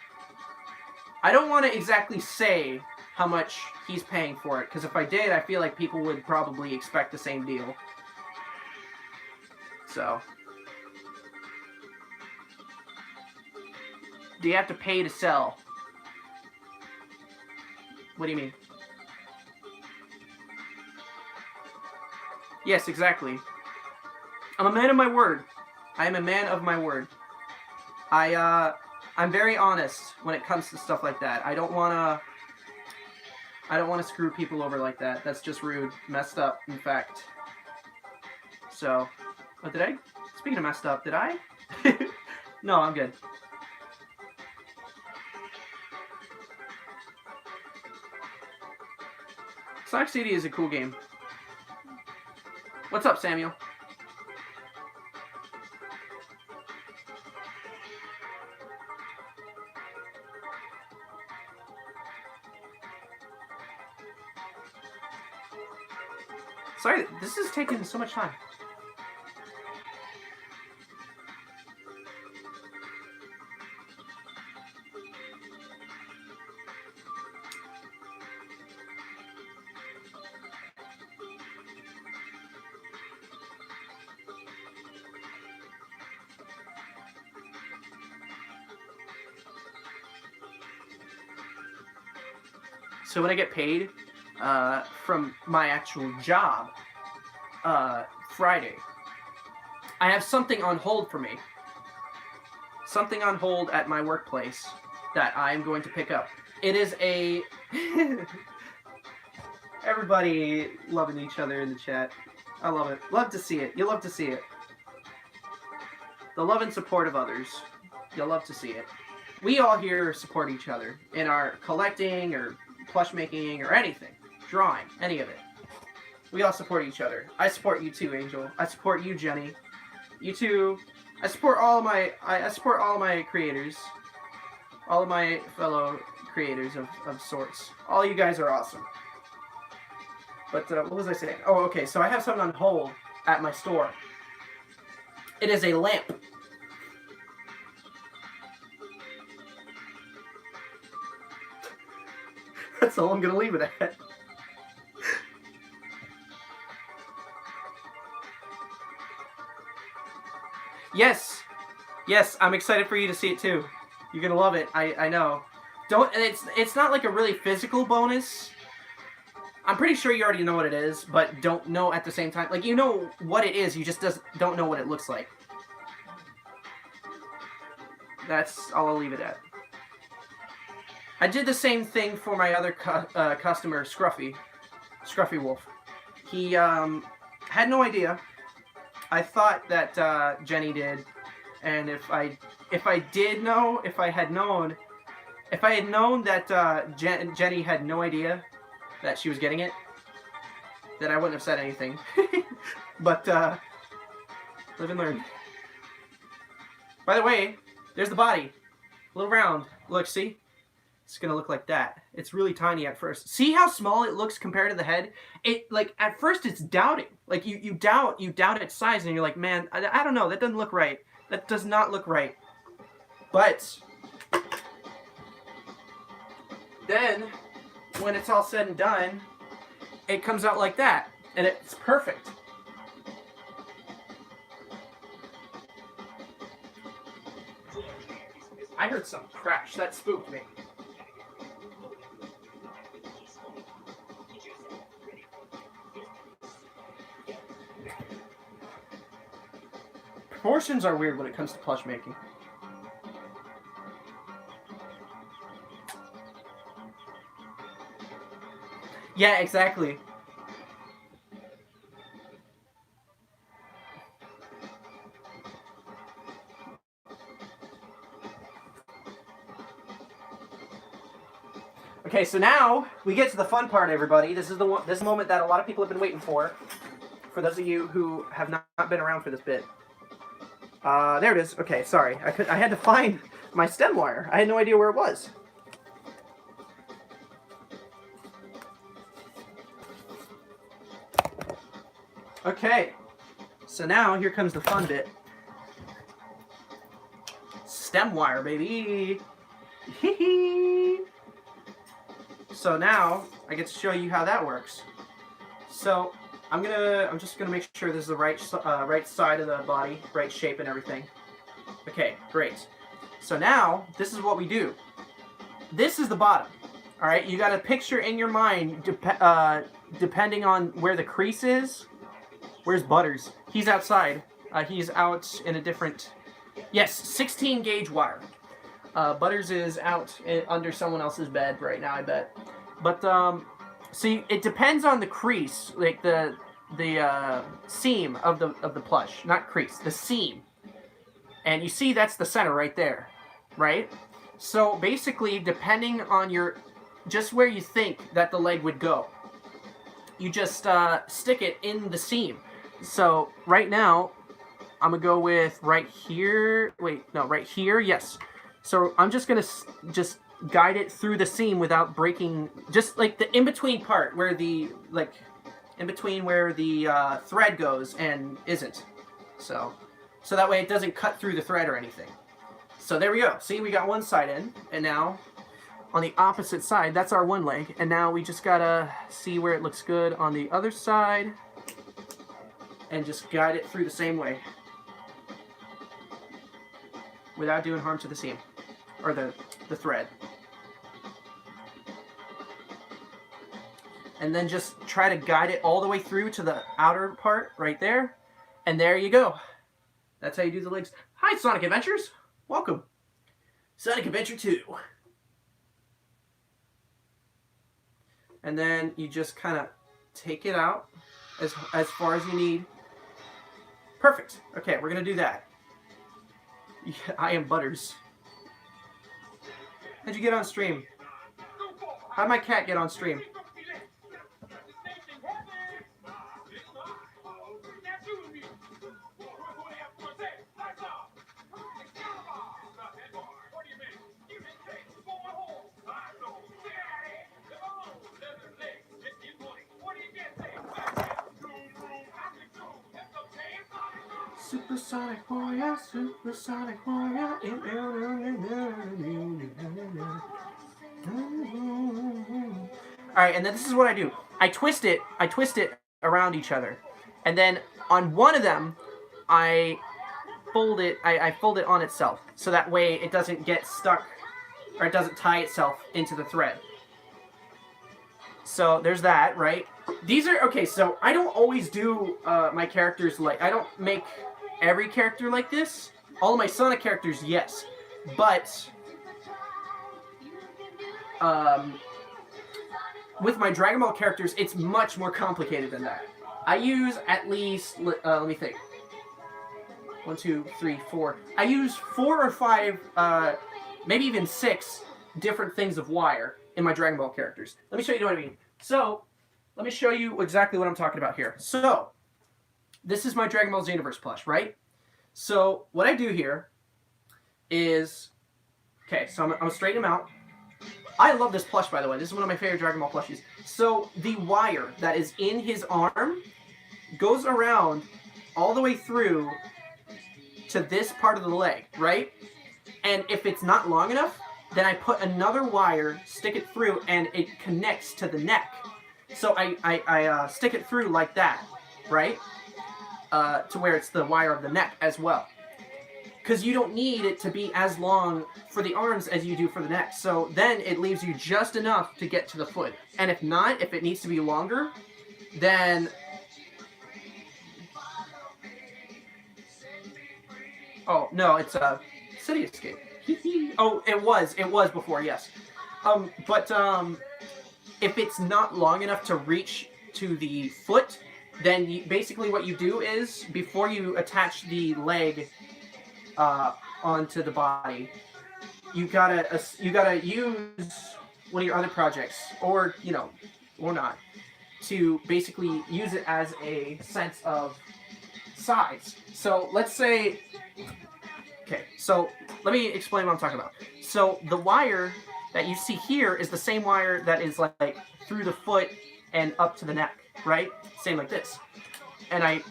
I don't want to exactly say how much he's paying for it, because if I did, I feel like people would probably expect the same deal. So. Do you have to pay to sell? What do you mean? Yes, exactly. I'm a man of my word. I am a man of my word. I'm very honest when it comes to stuff like that. I don't wanna screw people over like that. That's just rude. Messed up, in fact. So, oh, did I? Speaking of messed up, did I? No, I'm good. Sonic CD is a cool game. What's up, Samuel? Sorry, this is taking so much time. So when I get paid from my actual job, Friday, I have something on hold for me. Something on hold at my workplace that I'm going to pick up. It is a... Everybody loving each other in the chat. I love it. Love to see it. You love to see it. The love and support of others. You'll love to see it. We all here support each other in our collecting or plush making or anything. Drawing. Any of it. We all support each other. I support you too, Angel. I support you, Jenny. You too. I support all of my creators. All of my fellow creators of sorts. All you guys are awesome. But what was I saying? Oh, okay. So I have something on hold at my store. It is a lamp. That's all I'm gonna leave it at. Yes, yes, I'm excited for you to see it too. You're gonna love it. I know. Don't. It's not like a really physical bonus. I'm pretty sure you already know what it is, but don't know at the same time. Like, you know what it is, you just don't know what it looks like. That's all I'll leave it at. I did the same thing for my other customer, Scruffy Wolf. He had no idea. I thought that Jenny did, and if I had known that Jenny had no idea that she was getting it, then I wouldn't have said anything. But live and learn. By the way, there's the body, a little round. Look, see? It's gonna look like that. It's really tiny at first. See how small it looks compared to the head? It, like, at first it's doubting. Like, you doubt its size, and you're like, man, I don't know, that doesn't look right. That does not look right. But then, when it's all said and done, it comes out like that, and it's perfect. I heard something crash. That spooked me. Proportions are weird when it comes to plush making. Yeah, exactly. Okay, so now we get to the fun part, everybody. This is this moment that a lot of people have been waiting for. For those of you who have not been around for this bit. There it is. Okay, sorry. I had to find my stem wire. I had no idea where it was. Okay. So now, here comes the fun bit. Stem wire, baby! So now, I get to show you how that works. So, I'm just gonna make sure this is the right side of the body, right shape and everything. Okay, great. So now, this is what we do. This is the bottom. All right, you got to picture in your mind, depending on where the crease is. Where's Butters? He's outside. He's out in a different. Yes, 16 gauge wire. Butters is out under someone else's bed right now, I bet. But see, it depends on the crease, like the seam of the plush, not crease, the seam. And you see that's the center right there, right? So basically, depending on just where you think that the leg would go, you just stick it in the seam. So right now, I'm gonna go with right here. Wait, no, right here. Yes. So I'm just gonna just guide it through the seam without breaking, just like the in-between part where the in between where the thread goes and isn't. So that way it doesn't cut through the thread or anything. So there we go. See, we got one side in, and now on the opposite side, that's our one leg, and now we just gotta see where it looks good on the other side and just guide it through the same way without doing harm to the seam or the thread. And then just try to guide it all the way through to the outer part right there, and there you go. That's how you do the legs. Hi, Sonic Adventures. Welcome. Sonic Adventure 2. And then you just kind of take it out as far as you need. Perfect. Okay, we're going to do that. Yeah, I am Butters. How'd you get on stream? How'd my cat get on stream? Supersonic warrior, supersonic warrior. Alright, and then this is what I do. I twist it around each other. And then on one of them, I fold it on itself. So that way it doesn't get stuck, or it doesn't tie itself into the thread. So there's that, right? These are, okay, so I don't always do my characters like, I don't make every character like this. All of my Sonic characters, yes. But with my Dragon Ball characters, it's much more complicated than that. I use at least, let me think. 1, 2, 3, 4. I use 4 or 5, maybe even 6 different things of wire in my Dragon Ball characters. Let me show you what I mean. So, let me show you exactly what I'm talking about here. So, this is my Dragon Ball Xenoverse plush, right? So, what I do here is, okay, so I'm going to straighten him out. I love this plush, by the way. This is one of my favorite Dragon Ball plushies. So, the wire that is in his arm goes around all the way through to this part of the leg, right? And if it's not long enough, then I put another wire, stick it through, and it connects to the neck. So I stick it through like that, right? To where it's the wire of the neck as well. Because you don't need it to be as long for the arms as you do for the neck. So then it leaves you just enough to get to the foot. And if not, if it needs to be longer, then... Oh, no, it's a City Escape. Oh, it was before, yes. If it's not long enough to reach to the foot, then basically what you do is, before you attach the leg onto the body, you gotta use one of your other projects, or, you know, or not, to basically use it as a sense of size. So let's say, okay, so let me explain what I'm talking about. So the wire that you see here is the same wire that is like through the foot and up to the neck, right? Same like this. And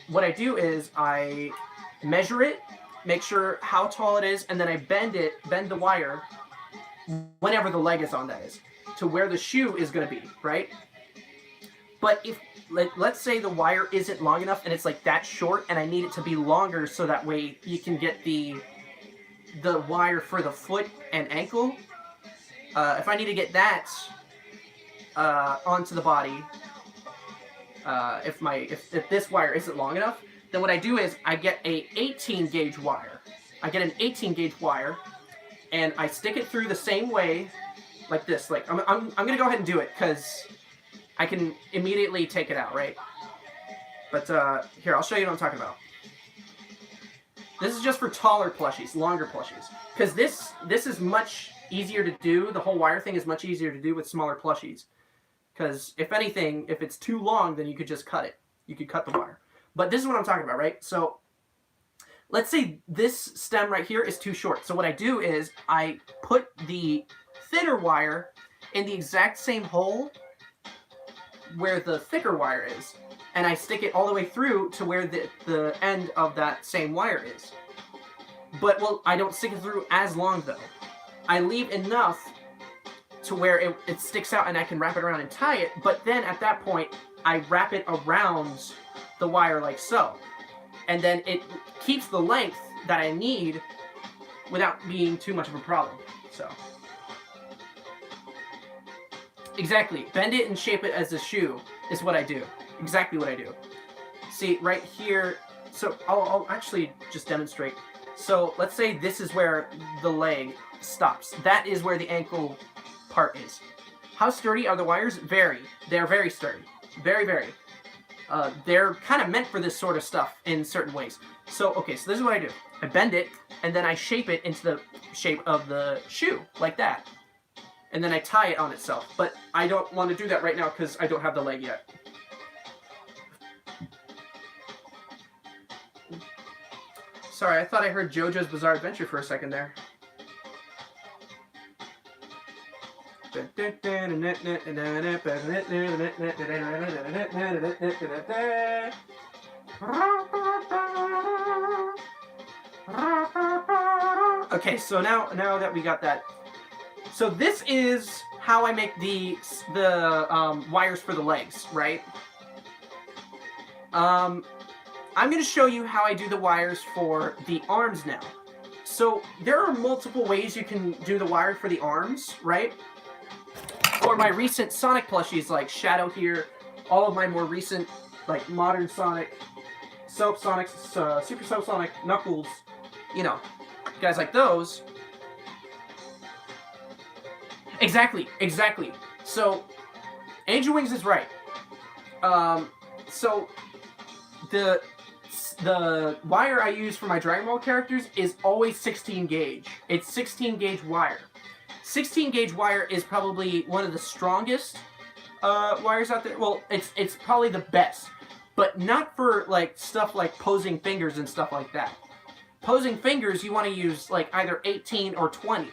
what I do is I measure it, make sure how tall it is, and then I bend the wire whenever the leg is on, that is, to where the shoe is going to be, right? But if, let's say the wire isn't long enough and it's like that short, and I need it to be longer so that way you can get the wire for the foot and ankle. If I need to get that onto the body, if this wire isn't long enough, then what I do is I get a 18 gauge wire. I get an 18 gauge wire, and I stick it through the same way, like this. Like I'm gonna go ahead and do it because I can immediately take it out, right? But here, I'll show you what I'm talking about. This is just for taller plushies, longer plushies, because this is much easier to do. The whole wire thing is much easier to do with smaller plushies. Because if anything, if it's too long, then you could just cut it. You could cut the wire. But this is what I'm talking about, right? So let's say this stem right here is too short. So what I do is I put the thinner wire in the exact same hole where the thicker wire is, and I stick it all the way through to where the end of that same wire is. But, well, I don't stick it through as long, though. I leave enough to where it sticks out and I can wrap it around and tie it, but then at that point, I wrap it around the wire like so. And then it keeps the length that I need without being too much of a problem. So, exactly. Bend it and shape it as a shoe is what I do. Exactly what I do. See, right here, so I'll actually just demonstrate. So let's say this is where the leg stops. That is where the ankle part is. How sturdy are the wires? Vary. They're very sturdy. Very, very. They're kind of meant for this sort of stuff in certain ways. So, okay, so this is what I do. I bend it, and then I shape it into the shape of the shoe, like that. And then I tie it on itself. But I don't want to do that right now because I don't have the leg yet. Sorry, I thought I heard JoJo's Bizarre Adventure for a second there. Okay, so now that we got that, so this is how I make the wires for the legs, right? I'm going to show you how I do the wires for the arms now. So there are multiple ways you can do the wire for the arms, right? For my recent Sonic plushies like Shadow here, all of my more recent like modern Sonic, Soap Sonic, Super Soap Sonic, Knuckles, you know, guys like those. Exactly. So Angel Wings is right. So the wire I use for my Dragon Ball characters is always 16 gauge. It's 16 gauge wire. 16 gauge wire is probably one of the strongest wires out there. Well, it's probably the best, but not for like stuff like posing fingers and stuff like that. Posing fingers, you want to use like either 18 or 20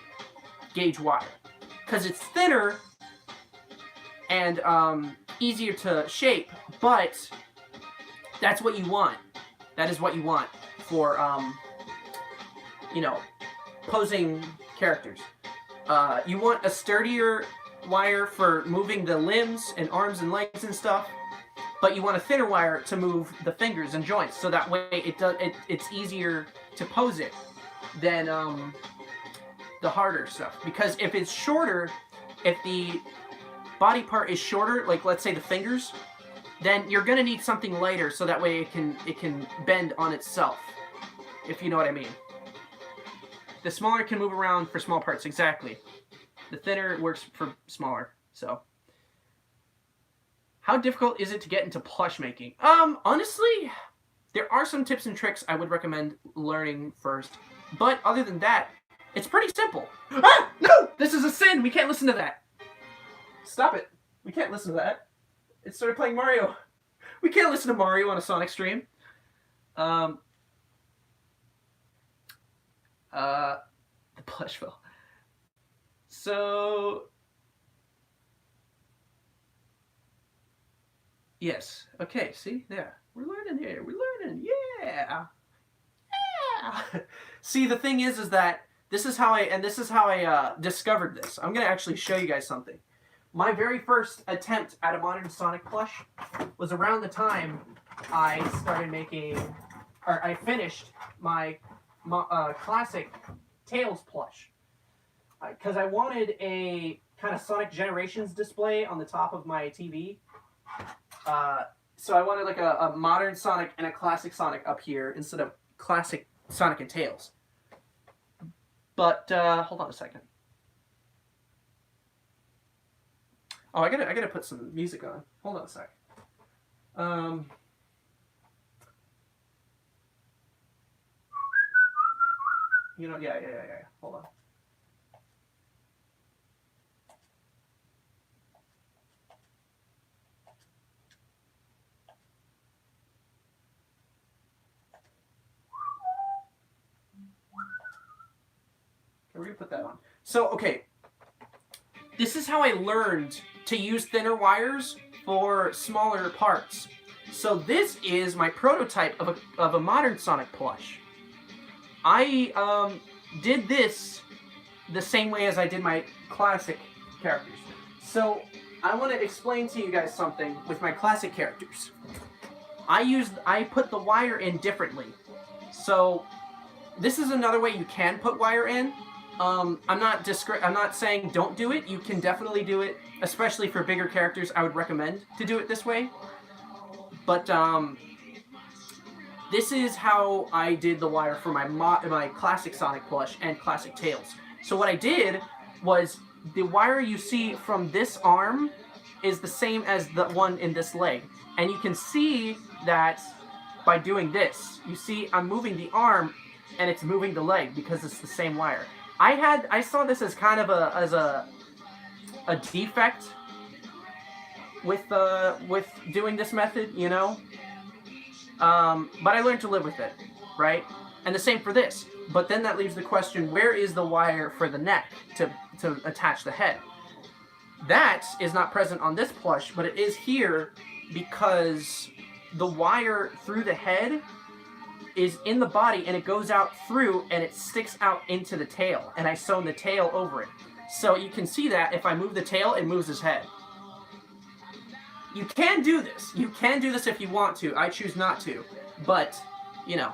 gauge wire because it's thinner and easier to shape, but that's what you want. That is what you want for, you know, posing characters. You want a sturdier wire for moving the limbs and arms and legs and stuff, but you want a thinner wire to move the fingers and joints, so that way it's easier to pose it than the harder stuff. Because if it's shorter, if the body part is shorter, like let's say the fingers, then you're gonna need something lighter so that way it can bend on itself, if you know what I mean. The smaller can move around for small parts, exactly. The thinner works for smaller, so. How difficult is it to get into plush making? Honestly, there are some tips and tricks I would recommend learning first. But other than that, it's pretty simple. Ah! No! This is a sin! We can't listen to that! Stop it. We can't listen to that. It started playing Mario. We can't listen to Mario on a Sonic stream. The Plushville. So, yes. Okay, see? There. We're learning here. We're learning. Yeah. Yeah. See, the thing is that this is how I discovered this. I'm going to actually show you guys something. My very first attempt at a modern Sonic plush was around the time I started making, or I finished my classic Tails plush. Because I wanted a kind of Sonic Generations display on the top of my TV. So I wanted like a modern Sonic and a classic Sonic up here instead of classic Sonic and Tails. But, hold on a second. Oh, I gotta put some music on. Hold on a sec. You know, yeah. Hold on. Okay, we're gonna put that on. So, okay. This is how I learned to use thinner wires for smaller parts. So this is my prototype of a modern Sonic plush. I did this the same way as I did my classic characters. So I want to explain to you guys something with my classic characters. I put the wire in differently. So this is another way you can put wire in. I'm not saying don't do it. You can definitely do it, especially for bigger characters. I would recommend to do it this way. But this is how I did the wire for my classic Sonic plush and classic Tails. So what I did was the wire you see from this arm is the same as the one in this leg. And you can see that by doing this. You see I'm moving the arm and it's moving the leg because it's the same wire. I saw this as kind of a defect with doing this method, you know. But I learned to live with it, right? And the same for this. But then that leaves the question, where is the wire for the neck to attach the head? That is not present on this plush, but it is here because the wire through the head is in the body and it goes out through and it sticks out into the tail. And I sewn the tail over it. So you can see that if I move the tail, it moves his head. You can do this. You can do this if you want to. I choose not to. But, you know,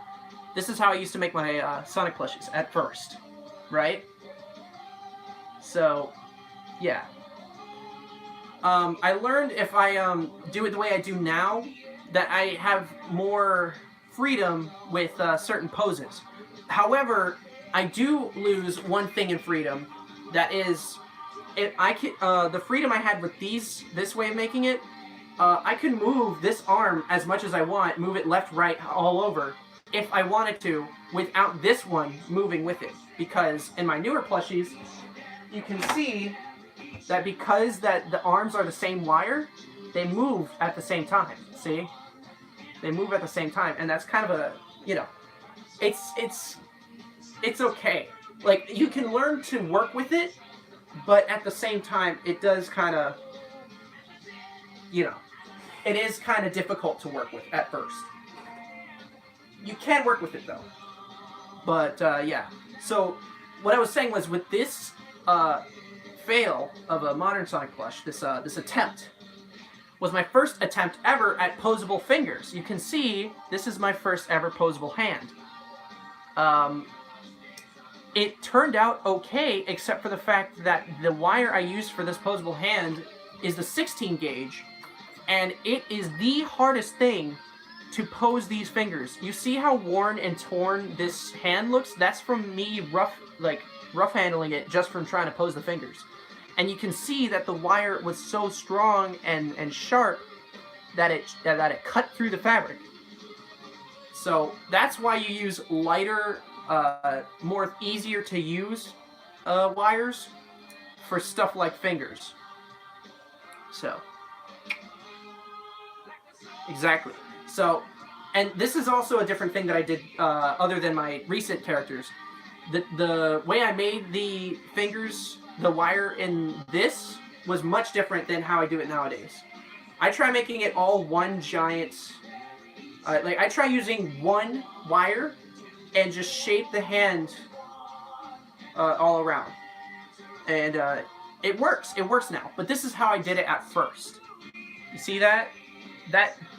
this is how I used to make my Sonic plushies at first. Right? So, yeah. I learned if I do it the way I do now, that I have more freedom with certain poses. However, I do lose one thing in freedom. That is, the freedom I had with this way of making it, I can move this arm as much as I want, move it left, right, all over, if I wanted to, without this one moving with it. Because in my newer plushies, you can see that because the arms are the same wire, they move at the same time. See? They move at the same time, and that's kind of a, you know, it's okay. Like, you can learn to work with it, but at the same time, it does kind of, you know, it is kind of difficult to work with at first. You can work with it, though. But, yeah. So, what I was saying was, with this fail of a modern Sonic plush, this attempt, was my first attempt ever at posable fingers. You can see, this is my first ever posable hand. It turned out okay, except for the fact that the wire I used for this posable hand is the 16 gauge, and it is the hardest thing to pose these fingers. You see how worn and torn this hand looks? That's from me rough handling it just from trying to pose the fingers. And you can see that the wire was so strong and sharp that it cut through the fabric. So that's why you use lighter, more easier to use wires for stuff like fingers. So, exactly. So, and this is also a different thing that I did other than my recent characters. The way I made the fingers, the wire in this, was much different than how I do it nowadays. I try making it all one giant, I try using one wire and just shape the hand all around. And it works now. But this is how I did it at first. You see that?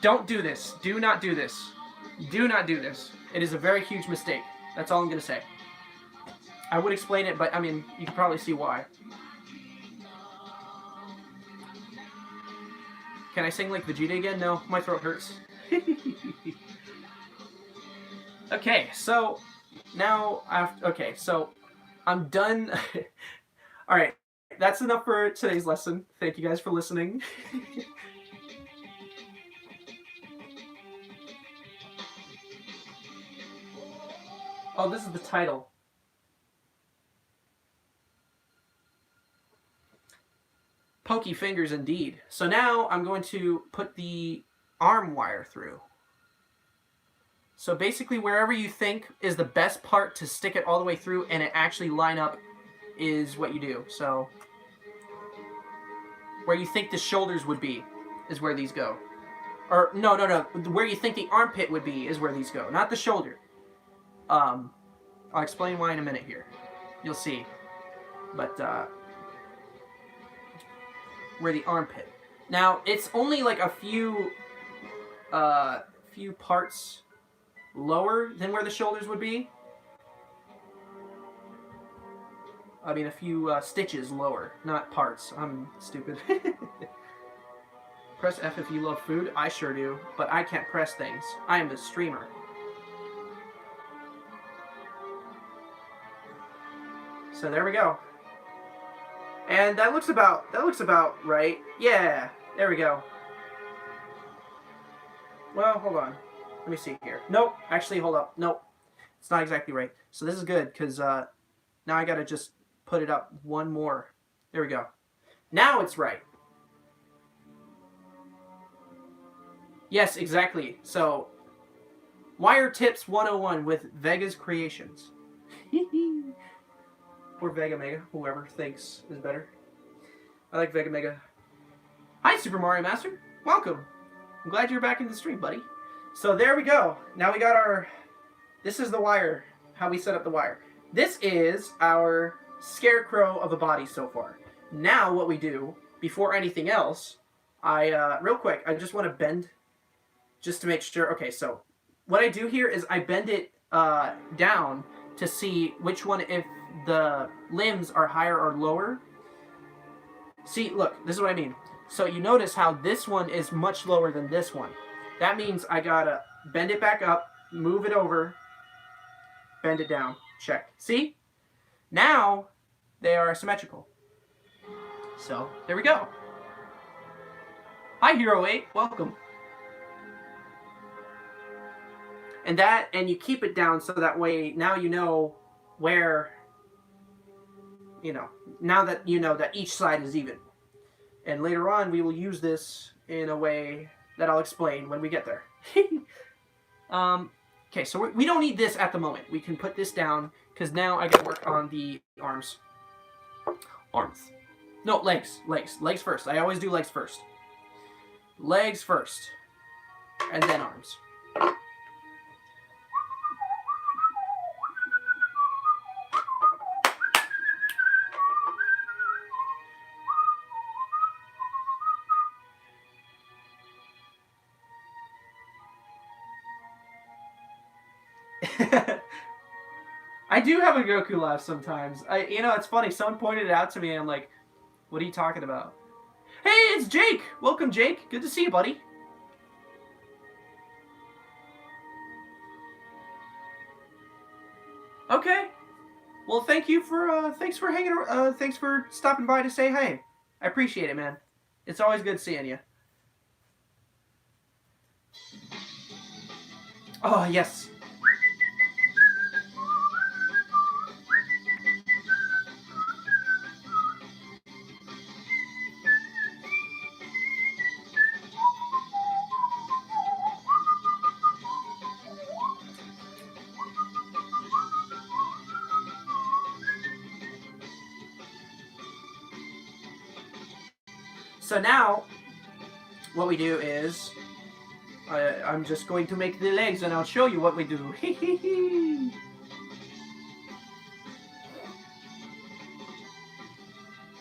Don't do this. Do not do this. Do not do this. It is a very huge mistake. That's all I'm going to say. I would explain it, but I mean, you can probably see why. Can I sing like Vegeta again? No, my throat hurts. Okay, so now so I'm done. All right, that's enough for today's lesson. Thank you guys for listening. Oh, this is the title. Pokey fingers indeed. So now I'm going to put the arm wire through. So basically wherever you think is the best part to stick it all the way through and it actually line up is what you do. So where you think the shoulders would be. is where these go. Or, no. Where you think the armpit would be is where these go, not the shoulder. I'll explain why in a minute here. You'll see. But, where the armpit. Now, it's only like a few parts lower than where the shoulders would be. I mean, a few stitches lower, not parts. I'm stupid. Press F if you love food. I sure do, but I can't press things. I am a streamer. So there we go. And that looks about right. Yeah, there we go. Well, hold on. Let me see here. Nope, actually, hold up. Nope, it's not exactly right. So this is good, because now I gotta just put it up one more. There we go. Now it's right. Yes, exactly. So, Wire Tips 101 with Vega's Creations. Or Vega Mega, whoever thinks is better. I like Vega Mega. Hi, Super Mario Master. Welcome. I'm glad you're back in the stream, buddy. So there we go. Now we got our... This is the wire. How we set up the wire. This is our scarecrow of a body so far. Now what we do, before anything else, real quick, I just want to bend, just to make sure. Okay, so what I do here is I bend it down to see which one, if the limbs are higher or lower. See, look, this is what I mean. So you notice how this one is much lower than this one. That means I gotta bend it back up, move it over, bend it down, check. See? Now they are symmetrical. So there we go. Hi, Hero 8, welcome. And you keep it down so that way now you know where, now that you know that each side is even. And later on we will use this in a way that I'll explain when we get there. Okay, so we don't need this at the moment. We can put this down because now I gotta work on the arms. No, legs first. I always do legs first. Legs first, and then arms. I do have a Goku laugh sometimes. It's funny. Someone pointed it out to me, and I'm like, "What are you talking about?" Hey, it's Jake. Welcome, Jake. Good to see you, buddy. Okay. Well, thanks for hanging. Thanks for stopping by to say hey. I appreciate it, man. It's always good seeing you. Oh yes. So now, what we do is, I'm just going to make the legs and I'll show you what we do.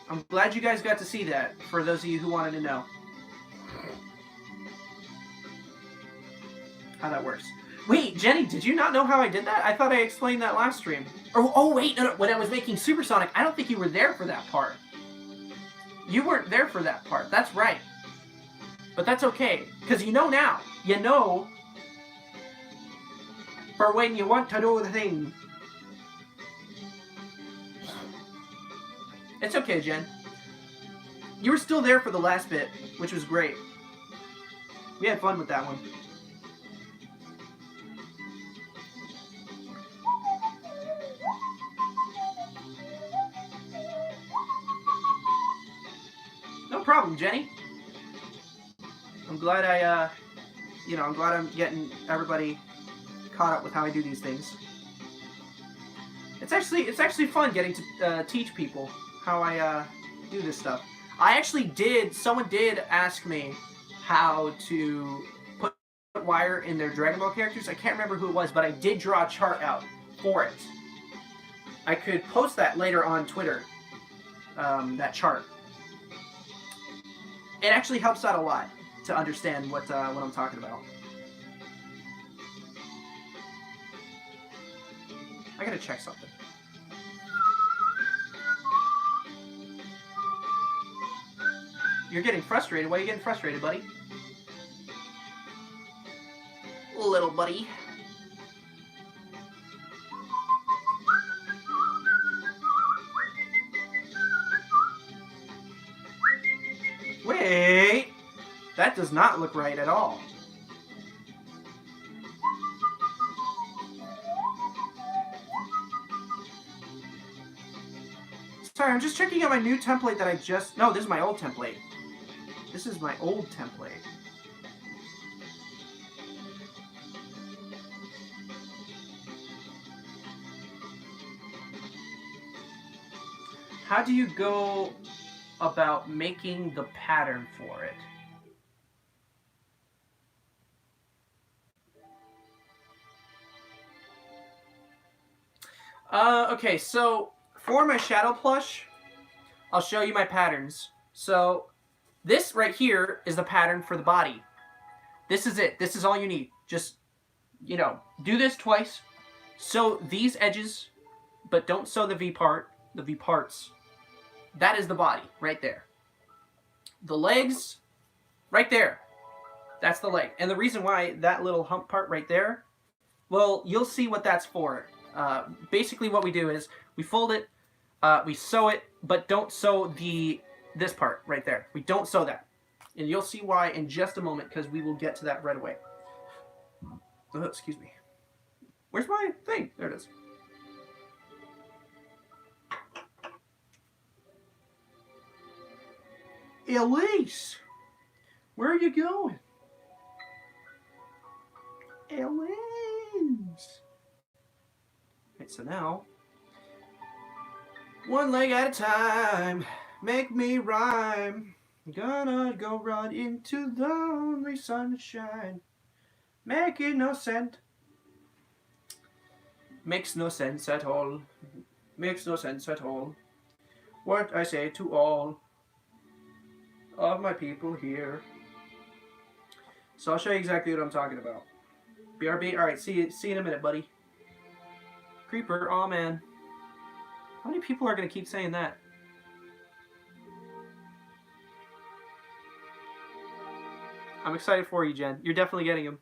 I'm glad you guys got to see that, for those of you who wanted to know how that works. Wait, Jenny, did you not know how I did that? I thought I explained that last stream. Oh wait, no, when I was making Supersonic, I don't think you were there for that part. You weren't there for that part, that's right. But that's okay, because you know now. You know for when you want to do the thing. It's okay, Jen. You were still there for the last bit, which was great. We had fun with that one. No problem, Jenny. I'm glad I'm glad I'm getting everybody caught up with how I do these things. It's actually fun getting to teach people how I do this stuff. Someone did ask me how to put wire in their Dragon Ball characters. I can't remember who it was, but I did draw a chart out for it. I could post that later on Twitter, that chart. It actually helps out a lot to understand what I'm talking about. I gotta check something. You're getting frustrated. Why are you getting frustrated, buddy? Little buddy. Wait! That does not look right at all. Sorry, I'm just checking out my new template that I just... No, this is my old template. This is my old template. How do you go about making the pattern for it? Okay, so for my shadow plush, I'll show you my patterns. So this right here is the pattern for the body. This is it. This is all you need. Just, you know, do this twice. Sew these edges, but don't sew the V part, the V parts. That is the body right there. The legs, right there. That's the leg. And the reason why that little hump part right there, well, you'll see what that's for. Basically what we do is we fold it, we sew it, but don't sew this part right there. We don't sew that. And you'll see why in just a moment, because we will get to that right away. Oh, excuse me. Where's my thing? There it is. Elise! Where are you going? Elise! Okay, so now, one leg at a time, make me rhyme. Gonna go run into the only sunshine. Making no sense. Makes no sense at all. Makes no sense at all. What I say to all of my people here. So I'll show you exactly what I'm talking about. BRB, alright, see you in a minute, buddy. Creeper, aw man. How many people are going to keep saying that? I'm excited for you, Jen. You're definitely getting him.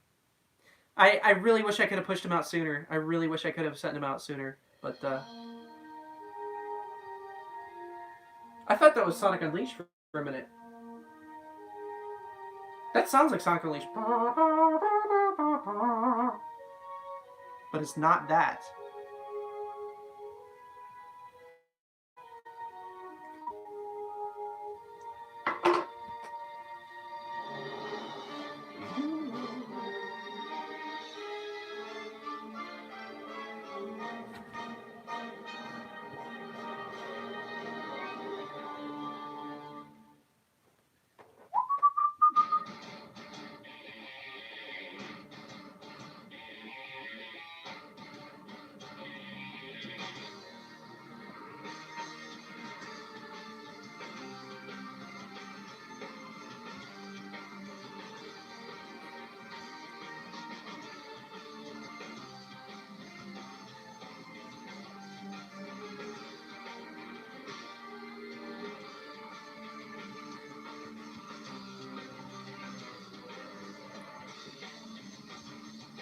I really wish I could have pushed him out sooner. I really wish I could have sent him out sooner. But, I thought that was Sonic Unleashed for a minute. That sounds like Sonic Unleashed. But it's not that.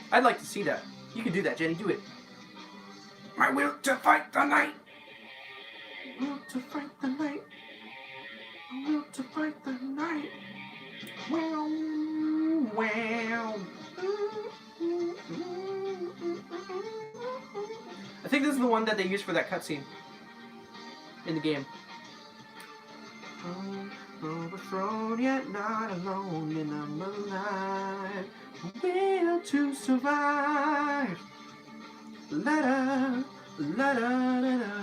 I'd like to see that. You can do that, Jenny. Do it. My will to fight the night. Will to fight the night. Will to fight the night. Wow, wow. I think this is the one that they use for that cutscene in the game. Overthrown yet not alone, and I'm alive. Will to survive. La da, la da, la da,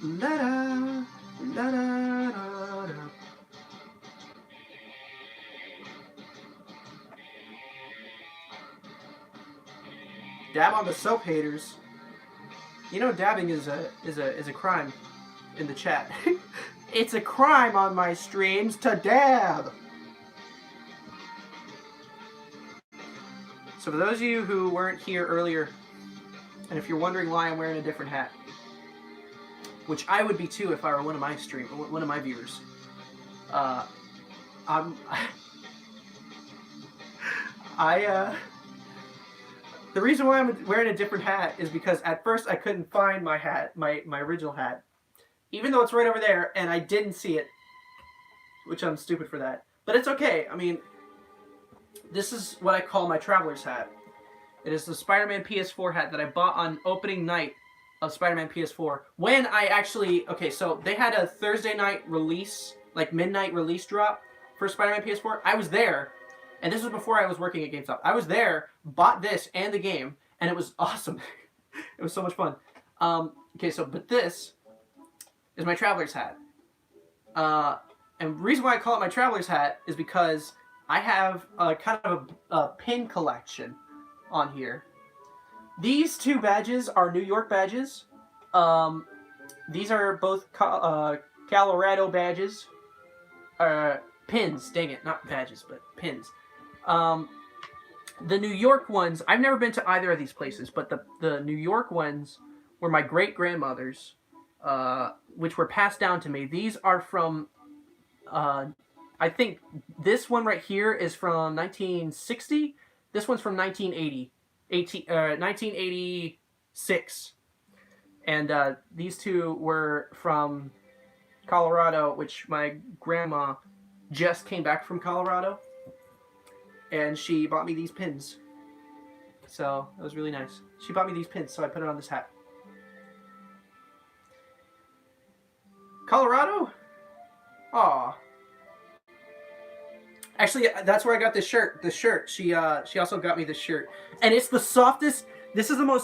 la da, la da, la da. Dab on the soap haters. You know, dabbing is a crime in the chat. It's a crime on my streams to dab. So for those of you who weren't here earlier, and if you're wondering why I'm wearing a different hat, which I would be too if I were one of my viewers, the reason why I'm wearing a different hat is because at first I couldn't find my hat, my original hat, even though it's right over there, and I didn't see it, which I'm stupid for that. But it's okay. I mean, this is what I call my traveler's hat. It is the Spider-Man PS4 hat that I bought on opening night of Spider-Man PS4. When I actually... Okay, so they had a Thursday night release, like midnight release drop for Spider-Man PS4. I was there, and this was before I was working at GameStop. I was there, bought this and the game, and it was awesome. It was so much fun. Okay, so, but this is my traveler's hat. And the reason why I call it my traveler's hat is because I have a kind of a pin collection on here. These two badges are New York badges. These are both Colorado badges. Pins, dang it, not badges, but pins. The New York ones, I've never been to either of these places, but the New York ones were my great-grandmother's, which were passed down to me. These are from, I think this one right here is from 1960. This one's from 1986. And these two were from Colorado, which my grandma just came back from Colorado. And she bought me these pins. So, that was really nice. She bought me these pins, so I put it on this hat. Colorado? Aw. Actually, that's where I got this shirt. The shirt. She also got me this shirt. And it's the softest... This is the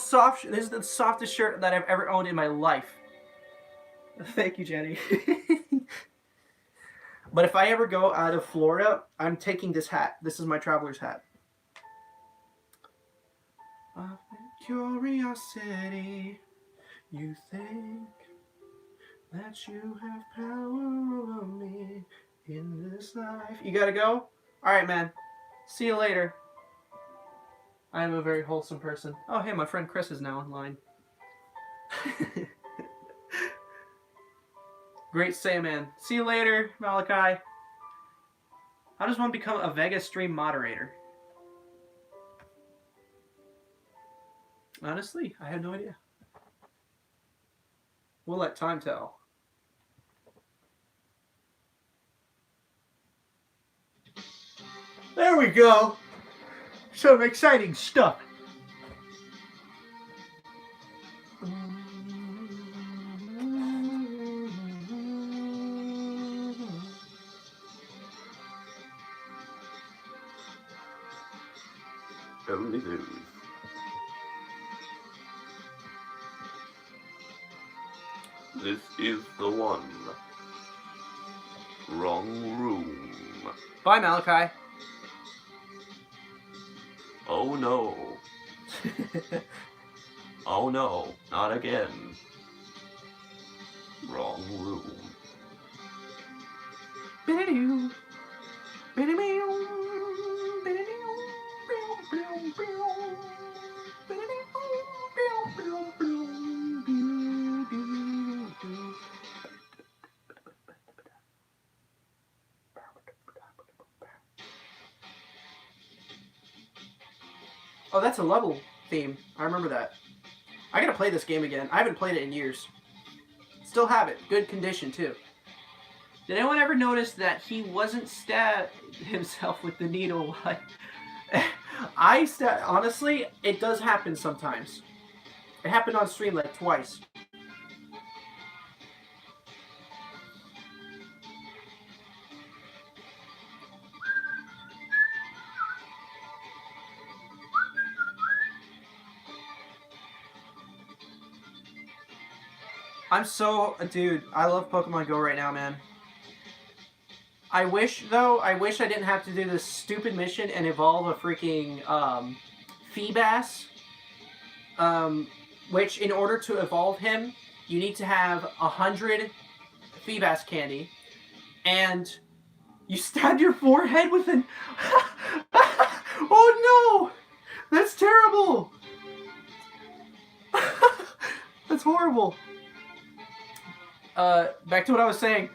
softest shirt that I've ever owned in my life. Thank you, Jenny. But if I ever go out of Florida, I'm taking this hat. This is my traveler's hat. Curiosity, you think that you have power over me in this life. You gotta go? Alright, man. See you later. I am a very wholesome person. Oh, hey, my friend Chris is now online. Great say, man. See you later, Malachi. How does one become a Vega stream moderator? Honestly, I have no idea. We'll let time tell. There we go. Some exciting stuff. Only news. This is the one. Wrong room. Bye, Malachi. Oh no. Oh no, not again. Wrong room. Oh, that's a level theme. I remember that. I gotta play this game again. I haven't played it in years. Still have it. Good condition, too. Did anyone ever notice that he wasn't stabbed himself with the needle? Honestly, it does happen sometimes. It happened on stream like twice. Dude, I love Pokemon Go right now, man. I wish I didn't have to do this stupid mission and evolve a freaking, Feebas. which in order to evolve him, you need to have 100 Feebas candy, and you stabbed your forehead with an... Oh no! That's terrible! That's horrible. Back to what I was saying.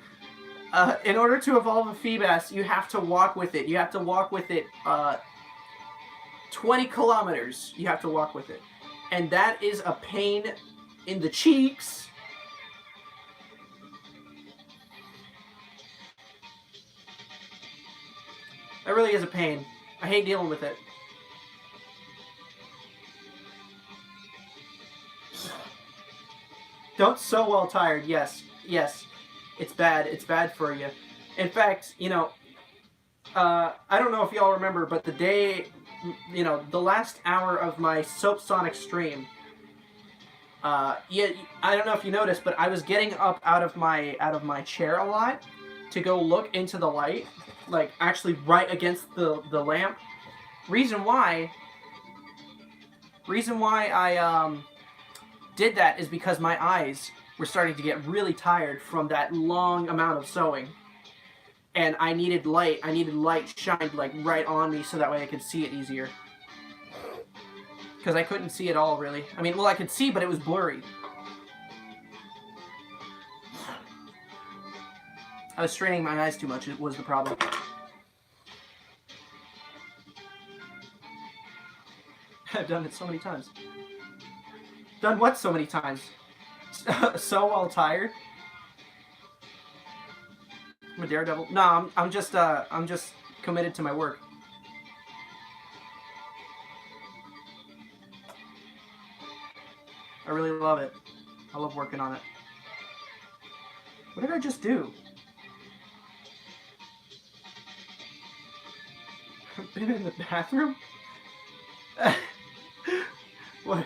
In order to evolve a Feebas, you have to walk with it. You have to walk with it 20 kilometers. You have to walk with it. And that is a pain in the cheeks. That really is a pain. I hate dealing with it. Don't so well tired. Yes. Yes. It's bad. It's bad for you. In fact, you know, I don't know if y'all remember, but the day, you know, the last hour of my Soap Sonic stream, yeah, I don't know if you noticed, but I was getting up out of my chair a lot to go look into the light, like actually right against the lamp. Reason why I did that is because my eyes were starting to get really tired from that long amount of sewing. And I needed light. I needed light shined like right on me so that way I could see it easier. Because I couldn't see it all, really. I mean, well, I could see, but it was blurry. I was straining my eyes too much, it was the problem. I've done it so many times. Done what so many times? So well tired? I'm a daredevil. No, I'm just committed to my work. I really love it. I love working on it. What did I just do? I've been in the bathroom? What?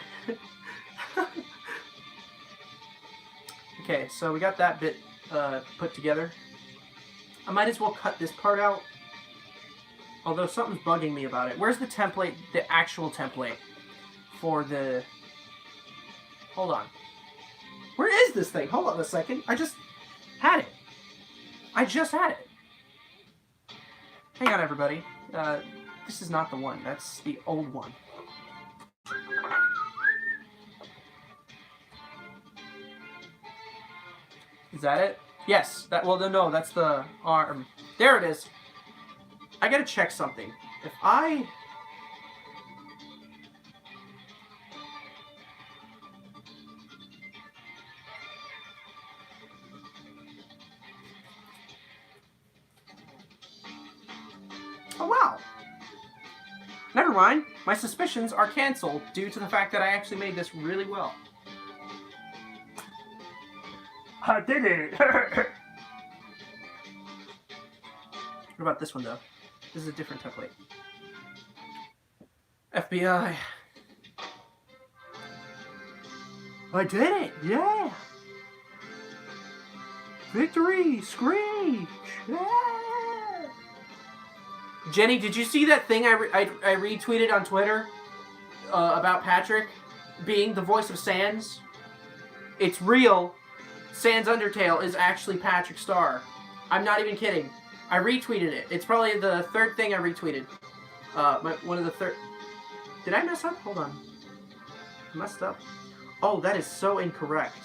Okay, so we got that bit put together. I might as well cut this part out. Although something's bugging me about it. Where's the template, the actual template for the... Hold on. Where is this thing? Hold on a second. I just had it. I just had it. Hang on, everybody. This is not the one. That's the old one. Is that it? Yes. That. Well, no, that's the arm. There it is. I gotta check something. If I... Oh, wow. Never mind. My suspicions are canceled due to the fact that I actually made this really well. I did it! What about this one, though? This is a different template. FBI. I did it! Yeah! Victory! Screech! Yeah! Jenny, did you see that thing I retweeted on Twitter about Patrick being the voice of Sans? It's real. Sans Undertale is actually Patrick Star. I'm not even kidding. I retweeted it. It's probably the third thing I retweeted. One of the third... Did I mess up? Hold on. I messed up. Oh, that is so incorrect.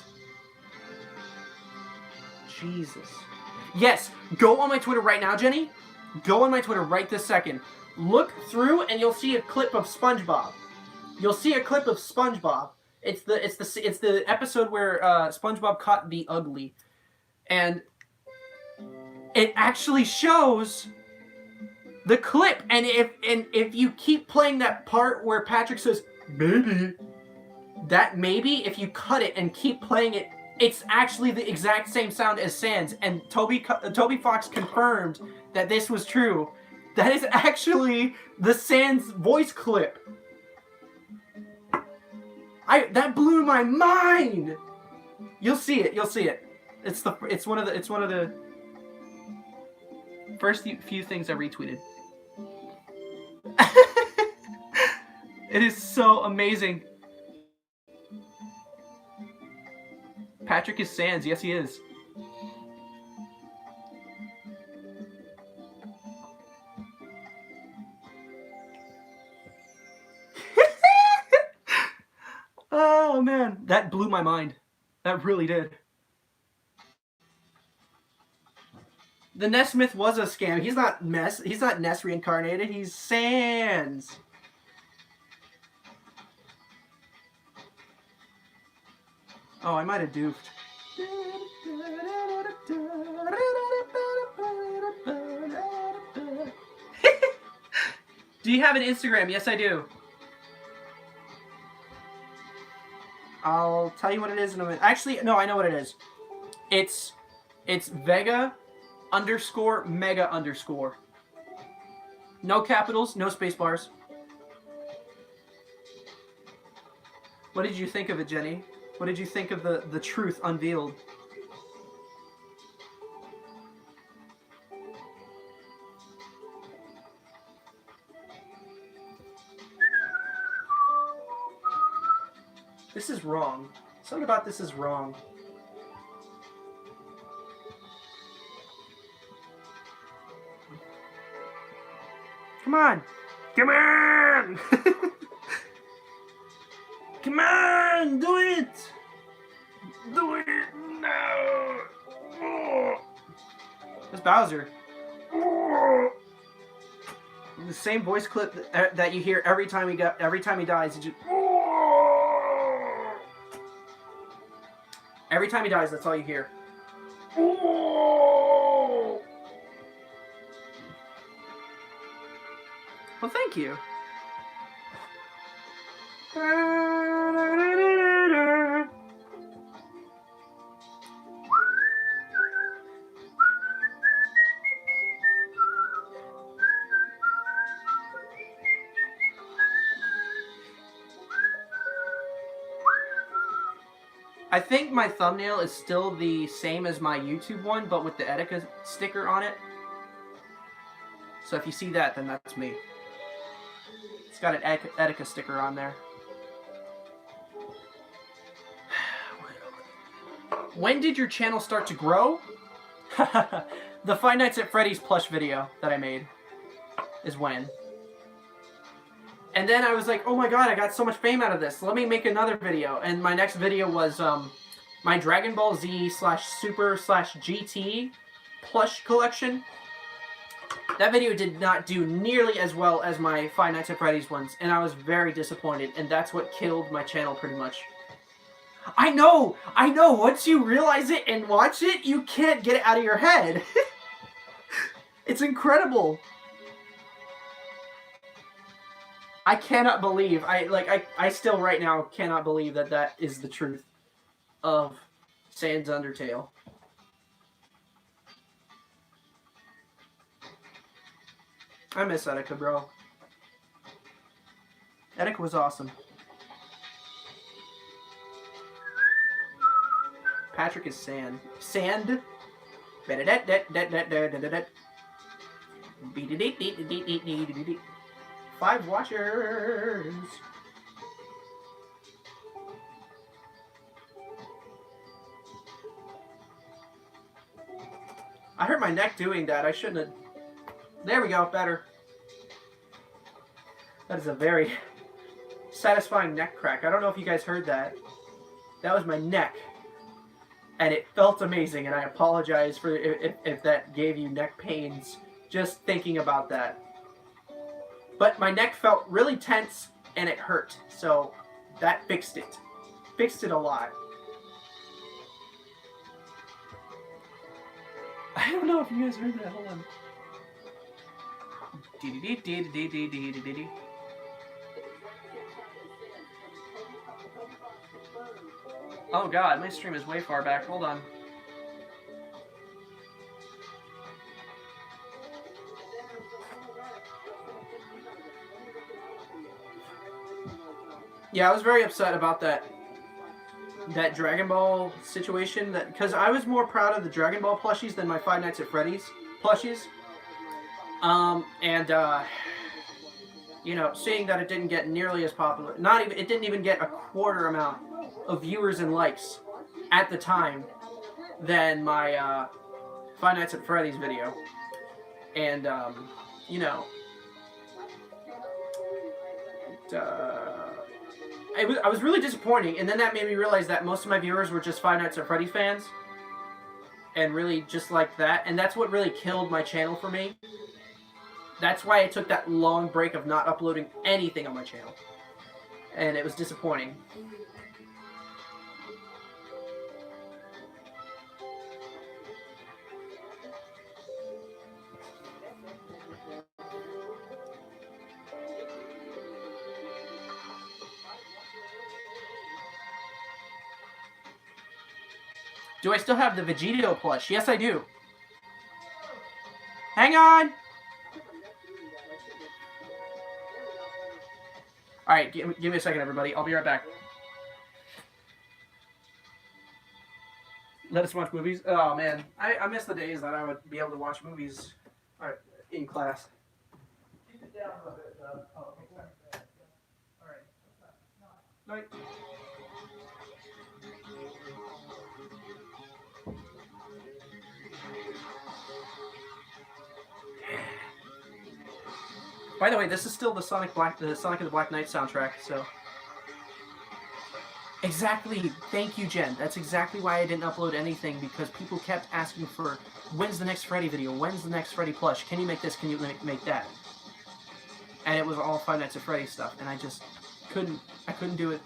Jesus. Yes! Go on my Twitter right now, Jenny. Go on my Twitter right this second. Look through and you'll see a clip of SpongeBob. You'll see a clip of SpongeBob. It's the episode where SpongeBob caught the ugly. And it actually shows the clip. And if you keep playing that part where Patrick says, maybe, that maybe, if you cut it and keep playing it, it's actually the exact same sound as Sans. And Toby Fox confirmed that this was true. That is actually the Sans voice clip. That blew my mind. You'll see it. You'll see it. It's one of the first few things I retweeted. It is so amazing. Patrick is Sans. Yes, he is. Oh, man. That blew my mind. That really did. The Ness myth was a scam. He's not Mess. He's not Ness reincarnated. He's Sans. Oh, I might have doofed. Do you have an Instagram? Yes, I do. I'll tell you what it is in a minute. Actually, no, I know what it is. It's Vega _ Mega _. No capitals, no space bars. What did you think of it, Jenny? What did you think of the truth unveiled? This is wrong. Something about this is wrong. Come on! Come on! Come on! Do it! Do it now! Oh. That's Bowser. Oh. The same voice clip that you hear every time he dies. Just, oh. Every time he dies, that's all you hear. Oh. Well, thank you. I think my thumbnail is still the same as my YouTube one, but with the Etika sticker on it. So if you see that, then that's me. It's got an Etika sticker on there. When did your channel start to grow? The Five Nights at Freddy's plush video that I made is when. And then I was like, oh my god, I got so much fame out of this. Let me make another video. And my next video was my Dragon Ball Z /Super/GT plush collection. That video did not do nearly as well as my Five Nights at Freddy's ones. And I was very disappointed. And that's what killed my channel pretty much. I know! Once you realize it and watch it, you can't get it out of your head. It's incredible. I cannot believe, I still right now cannot believe that that is the truth of Sans Undertale. I miss Etika, bro. Etika was awesome. Patrick is Sand. Sand? Five watchers. I hurt my neck doing that. I shouldn't have. There we go. Better. That is a very satisfying neck crack. I don't know if you guys heard that. That was my neck. And it felt amazing. And I apologize for if that gave you neck pains just thinking about that. But my neck felt really tense, and it hurt. So, that fixed it. Fixed it a lot. I don't know if you guys heard that. Hold on. Oh god, my stream is way far back. Hold on. Yeah, I was very upset about that Dragon Ball situation, because I was more proud of the Dragon Ball plushies than my Five Nights at Freddy's plushies. You know, seeing that it didn't get nearly as popular, it didn't even get a quarter amount of viewers and likes at the time than my Five Nights at Freddy's video. And, you know, I was really disappointing, and then that made me realize that most of my viewers were just Five Nights at Freddy fans, and really just like that, and that's what really killed my channel for me. That's why I took that long break of not uploading anything on my channel, and it was disappointing. Do I still have the Vegito plush? Yes, I do. Hang on! Alright, give me a second, everybody. I'll be right back. Let us watch movies? Oh, man. I miss the days that I would be able to watch movies in class. Keep it down a bit. Oh, okay. Alright. Night. By the way, this is still the Sonic and the Black Knight soundtrack, so. Exactly. Thank you, Jen. That's exactly why I didn't upload anything, because people kept asking for, when's the next Freddy video? When's the next Freddy plush? Can you make this? Can you make that? And it was all Five Nights at Freddy stuff, and I just couldn't do it.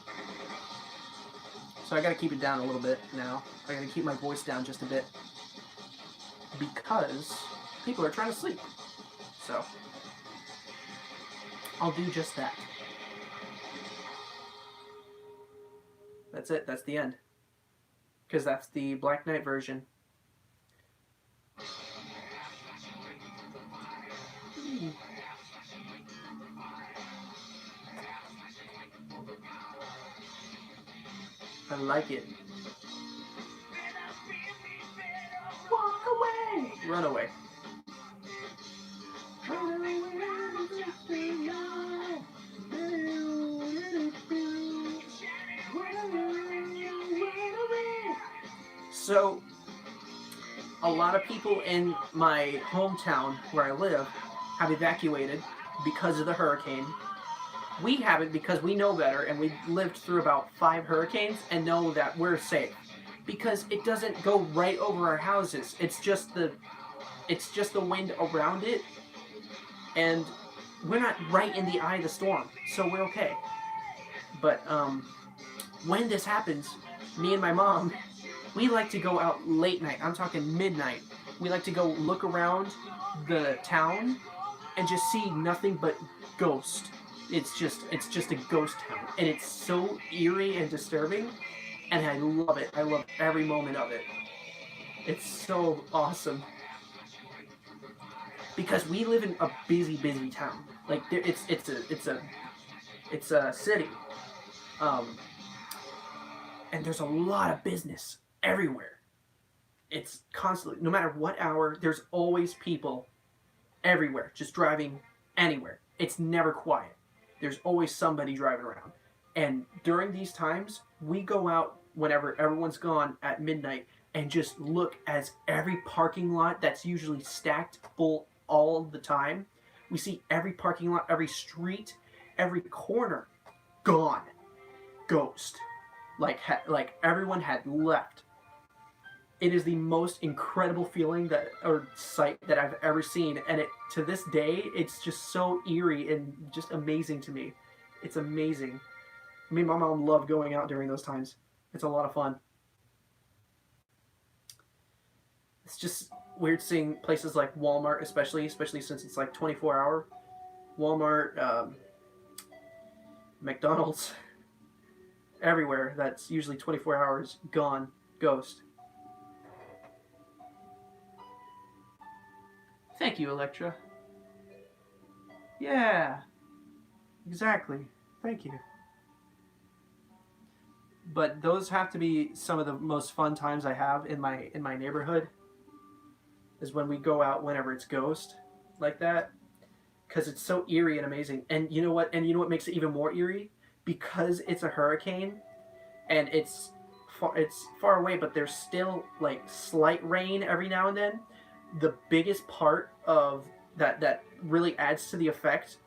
So I gotta keep it down a little bit now. I gotta keep my voice down just a bit. Because people are trying to sleep. So I'll do just that. That's it. That's the end. Because that's the Black Knight version. I like it. Walk away! Run away. So, a lot of people in my hometown where I live have evacuated because of the hurricane. We haven't because we know better, and we've lived through about 5 hurricanes and know that we're safe. Because it doesn't go right over our houses. It's just the wind around it, and we're not right in the eye of the storm, so we're okay. But when this happens, me and my mom, we like to go out late night. I'm talking midnight. We like to go look around the town and just see nothing but ghosts. It's just a ghost town, and it's so eerie and disturbing, and I love it. I love every moment of it. It's so awesome. Because we live in a busy town. Like it's a city, and there's a lot of business everywhere. It's constantly, no matter what hour, there's always people everywhere, just driving anywhere. It's never quiet. There's always somebody driving around. And during these times, we go out whenever everyone's gone at midnight and just look as every parking lot that's usually stacked full all the time. We see every parking lot, every street, every corner gone. Ghost. Like everyone had left. It is the most incredible feeling or sight that I've ever seen, and to this day, it's just so eerie and just amazing to me. It's amazing. Me and my mom love going out during those times. It's a lot of fun. It's just weird seeing places like Walmart, especially since it's like 24-hour. Walmart, McDonald's, everywhere that's usually 24 hours gone, ghost. Thank you, Electra. Yeah, exactly. Thank you. But those have to be some of the most fun times I have in my neighborhood. Is when we go out whenever it's ghost like that, because it's so eerie and amazing. And you know what? And you know what makes it even more eerie? Because it's a hurricane, and it's far away, but there's still like slight rain every now and then. The biggest part of that really adds to the effect.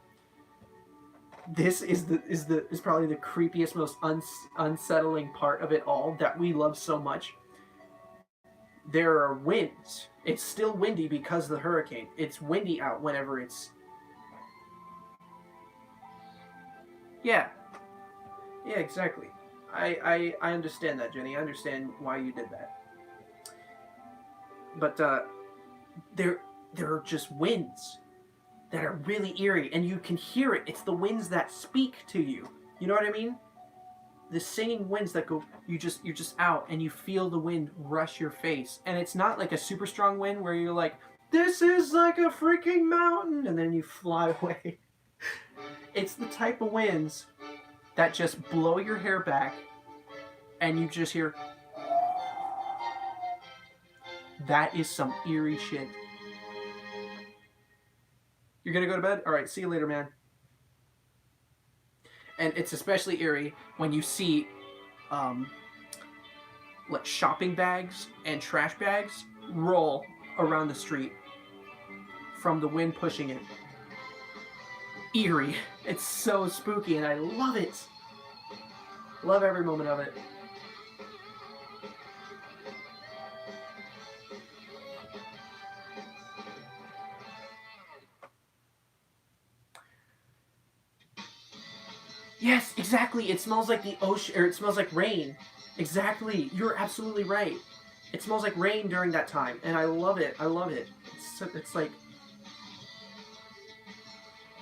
This is probably the creepiest, most unsettling part of it all that we love so much. There are winds. It's still windy because of the hurricane. It's windy out whenever it's... Yeah. Yeah, exactly. I understand that, Jenny. I understand why you did that. But there are just winds that are really eerie, and you can hear it. It's the winds that speak to you. You know what I mean? The singing winds that go, you're just out, and you feel the wind rush your face. And it's not like a super strong wind where you're like, this is like a freaking mountain, and then you fly away. It's the type of winds that just blow your hair back, and you just hear... That is some eerie shit. You're gonna go to bed? Alright, see you later, man. And it's especially eerie when you see like shopping bags and trash bags roll around the street from the wind pushing it. Eerie. It's so spooky, and I love it. Love every moment of it. Yes, exactly. It smells like the ocean, or it smells like rain. Exactly. You're absolutely right. It smells like rain during that time, and I love it. I love it. It's like...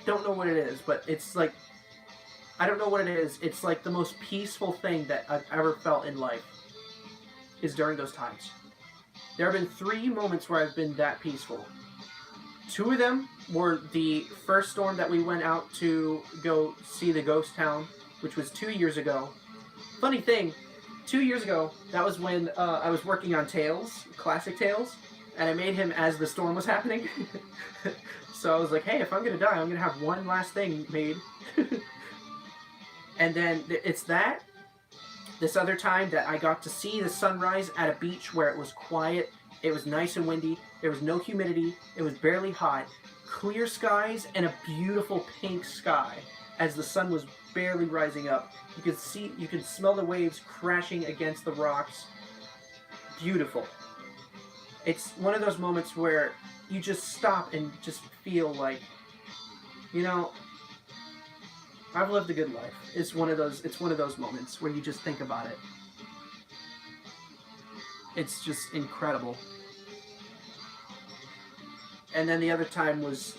Don't know what it is, but it's like... I don't know what it is. It's like the most peaceful thing that I've ever felt in life is during those times. There have been 3 moments where I've been that peaceful. 2 of them were the first storm that we went out to go see the ghost town, which was 2 years ago. Funny thing, 2 years ago, that was when I was working on Tales, classic Tales, and I made him as the storm was happening. So I was like, hey, if I'm going to die, I'm going to have one last thing made. And then it's that. This other time that I got to see the sunrise at a beach where it was quiet, it was nice and windy, there was no humidity, it was barely hot, clear skies, and a beautiful pink sky as the sun was barely rising up. You could smell the waves crashing against the rocks. Beautiful. It's one of those moments where you just stop and just feel like, you know, I've lived a good life. It's one of those moments where you just think about it. It's just incredible. And then the other time was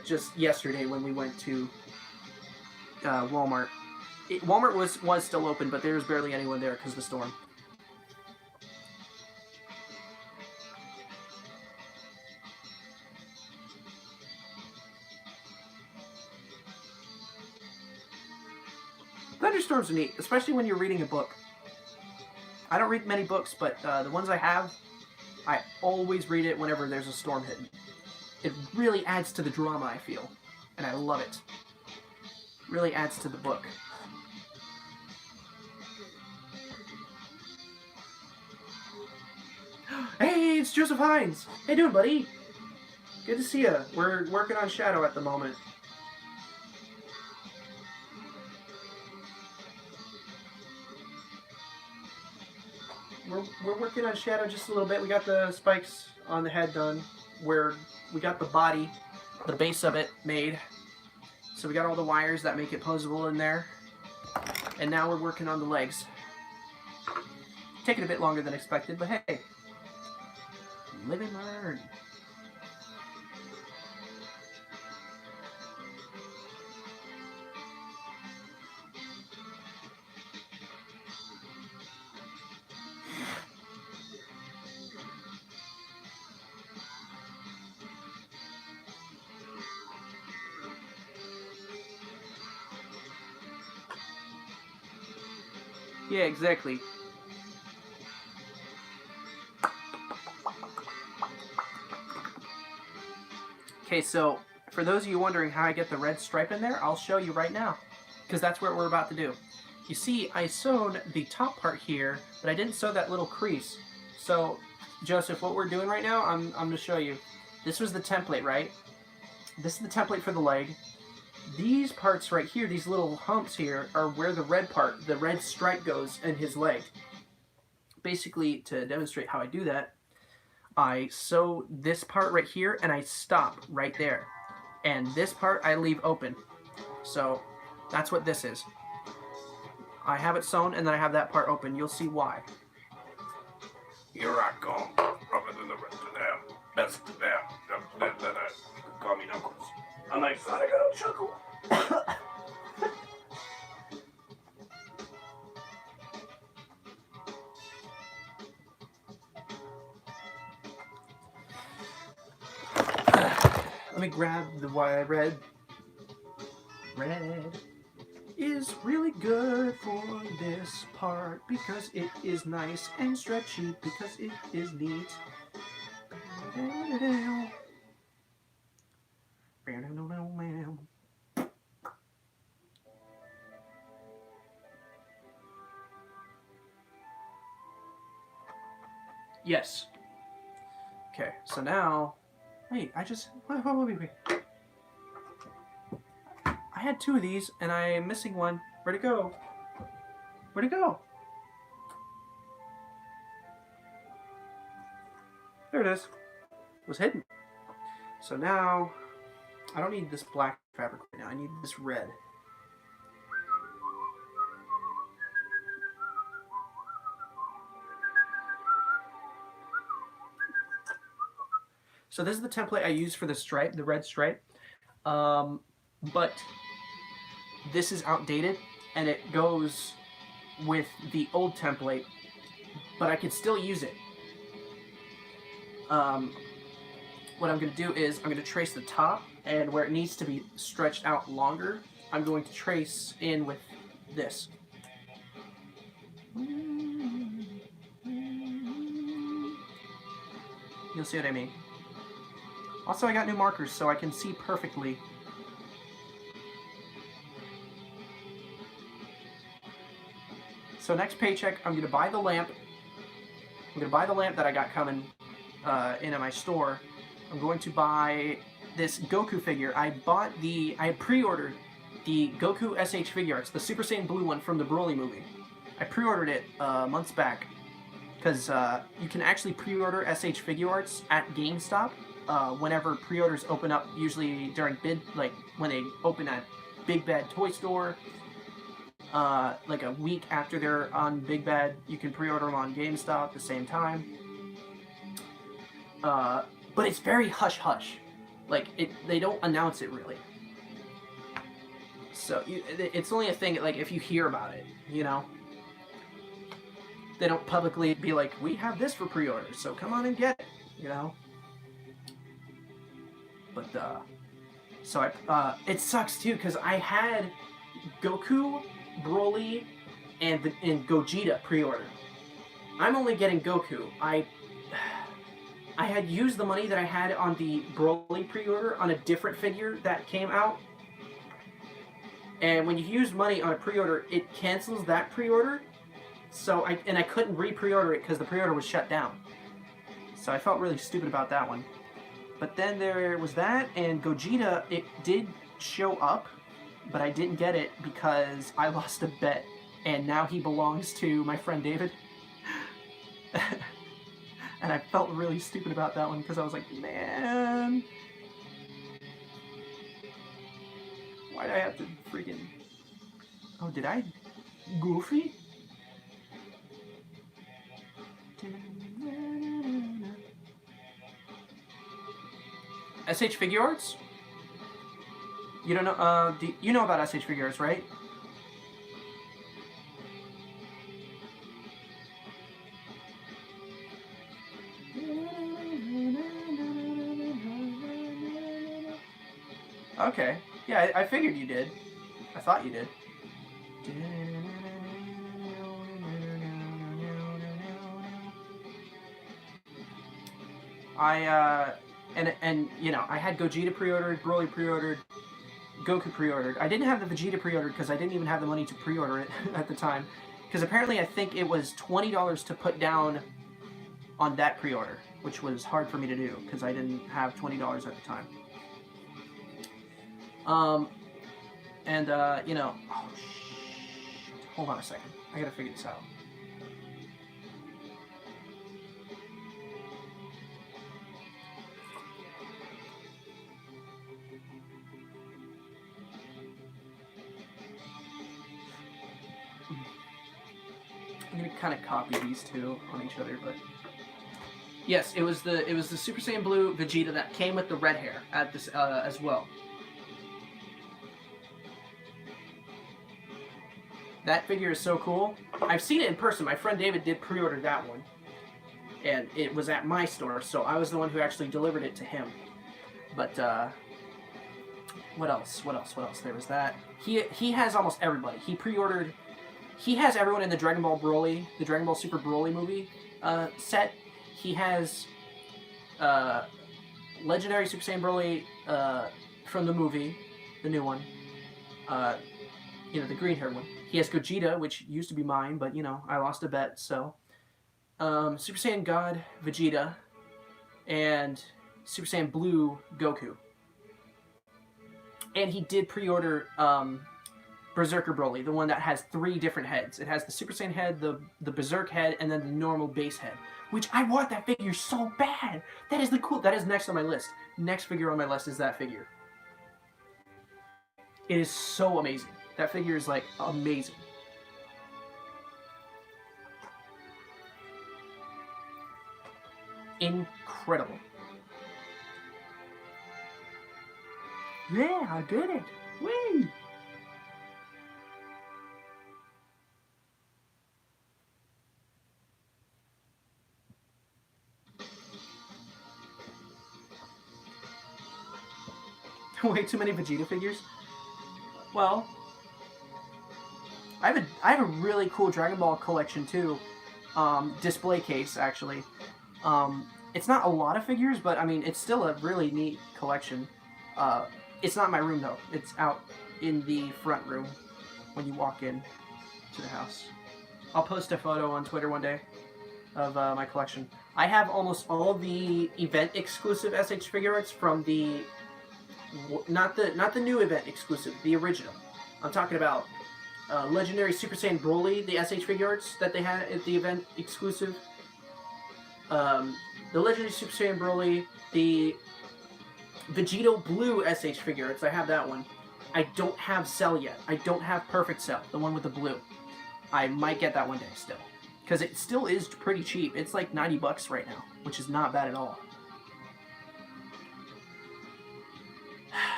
just yesterday when we went to Walmart. Walmart was still open, but there was barely anyone there because of the storm. Thunderstorms are neat, especially when you're reading a book. I don't read many books, but the ones I have, I always read it whenever there's a storm hitting. It really adds to the drama, I feel, and I love it. Really adds to the book. Hey, it's Joseph Hines! How you doing, buddy? Good to see you. We're working on Shadow at the moment. We're working on Shadow just a little bit. We got the spikes on the head done. We got the body, the base of it made. So we got all the wires that make it posable in there. And now we're working on the legs. Taking a bit longer than expected, but hey. Live and learn. Yeah, exactly. Okay, so for those of you wondering how I get the red stripe in there, I'll show you right now, because that's what we're about to do. you see, I sewed the top part here, but I didn't sew that little crease. So, Joseph, what we're doing right now, I'm going to show you. This was the template, right? This is the template for the leg. These parts right here, these little humps here, are where the red part, the red stripe goes in his leg. Basically, to demonstrate how I do that, I sew this part right here and I stop right there. And this part I leave open. So that's what this is. I have it sewn and then I have that part open. You'll see why. Here I come, rubbing in the rest of them, best of them. You can call me Knuckles. I'm like Sonic out chuckle. Let me grab the wire. Red is really good for this part because it is nice and stretchy because it is neat. Yes. Okay, so now, wait, wait. I had 2 of these, and I'm missing one. Where'd it go? Where'd it go? There it is. It was hidden. So now, I don't need this black fabric right now. I need this red. So this is the template I use for the stripe, the red stripe. But this is outdated and it goes with the old template, but I could still use it. What I'm going to do is I'm going to trace the top, and where it needs to be stretched out longer, I'm going to trace in with this. You'll see what I mean. Also, I got new markers so I can see perfectly. So next paycheck, I'm going to buy the lamp. I'm going to buy the lamp that I got coming in at my store. I'm going to buy this Goku figure. I pre-ordered the Goku SH figure arts, the Super Saiyan Blue one from the Broly movie. I pre-ordered it months back because you can actually pre-order SH figure arts at GameStop whenever pre-orders open up, usually during like when they open at Big Bad Toy Store. Like a week after they're on Big Bad, you can pre-order them on GameStop at the same time. But it's very hush-hush. Like, they don't announce it, really. So, it's only a thing, like, if you hear about it, you know? They don't publicly be like, we have this for pre-order, so come on and get it, you know? But, so it sucks, too, because I had Goku, Broly, and Gogeta pre-ordered. I'm only getting Goku. I had used the money that I had on the Broly pre-order on a different figure that came out. And when you use money on a pre-order, it cancels that pre-order. So I couldn't re-pre-order it because the pre-order was shut down. So I felt really stupid about that one. But then there was that, and Gogeta, it did show up, but I didn't get it because I lost a bet. And now he belongs to my friend David. And I felt really stupid about that one because I was like, man, why did I have to freaking... Oh, did I? Goofy? SH Figure Arts? You don't know, you know about SH Figure Arts, right? Okay. Yeah, I figured you did. I thought you did. And you know, I had Gogeta pre-ordered, Broly pre-ordered, Goku pre-ordered. I didn't have the Vegeta pre-ordered because I didn't even have the money to pre-order it at the time. Because apparently I think it was $20 to put down on that pre-order, which was hard for me to do because I didn't have $20 at the time. You know, oh shit. Hold on a second. I gotta figure this out. I'm gonna kind of copy these two on each other, but yes, it was the Super Saiyan Blue Vegeta that came with the red hair at this as well. That figure is so cool. I've seen it in person. My friend David did pre-order that one, and it was at my store, so I was the one who actually delivered it to him. But what else? What else? What else? There was that. He has almost everybody. He pre-ordered. He has everyone in the Dragon Ball Broly, the Dragon Ball Super Broly movie set. He has Legendary Super Saiyan Broly from the movie, the new one. You know, the green-haired one. He has Gogeta, which used to be mine, but, you know, I lost a bet, so. Super Saiyan God Vegeta and Super Saiyan Blue Goku. And he did pre-order Berserker Broly, the one that has 3 different heads. It has the Super Saiyan head, the Berserk head, and then the normal base head. Which, I want that figure so bad! That is that is next on my list. Next figure on my list is that figure. It is so amazing. That figure is, like, amazing. Incredible. Yeah, I did it. Whee! Way too many Vegeta figures? Well, I have a really cool Dragon Ball collection too. Display case, actually. It's not a lot of figures, but I mean, it's still a really neat collection. It's not in my room though. It's out in the front room when you walk in to the house. I'll post a photo on Twitter one day of my collection. I have almost all the event exclusive SH figure arts from the not the new event exclusive, the original. I'm talking about Legendary Super Saiyan Broly, the SH figure arts that they had at the event exclusive. The Legendary Super Saiyan Broly, the Vegito Blue SH figure arts, I have that one. I don't have Cell yet. I don't have Perfect Cell, the one with the blue. I might get that one day still. Because it still is pretty cheap. It's like 90 bucks right now, which is not bad at all.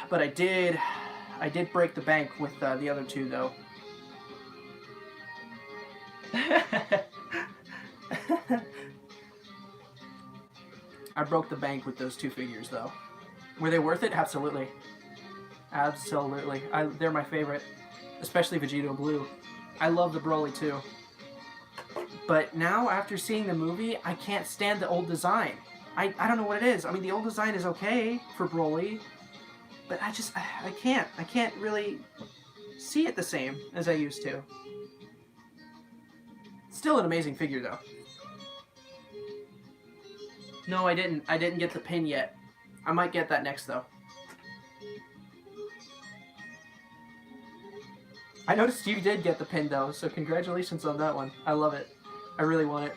But I did break the bank with the other two, though. I broke the bank with those 2 figures, though. Were they worth it? Absolutely. Absolutely. They're my favorite. Especially Vegito Blue. I love the Broly, too. But now, after seeing the movie, I can't stand the old design. I don't know what it is. I mean, the old design is okay for Broly. But I can't really see it the same as I used to. Still an amazing figure, though. No, I didn't. I didn't get the pin yet. I might get that next, though. I noticed you did get the pin, though, so congratulations on that one. I love it. I really want it.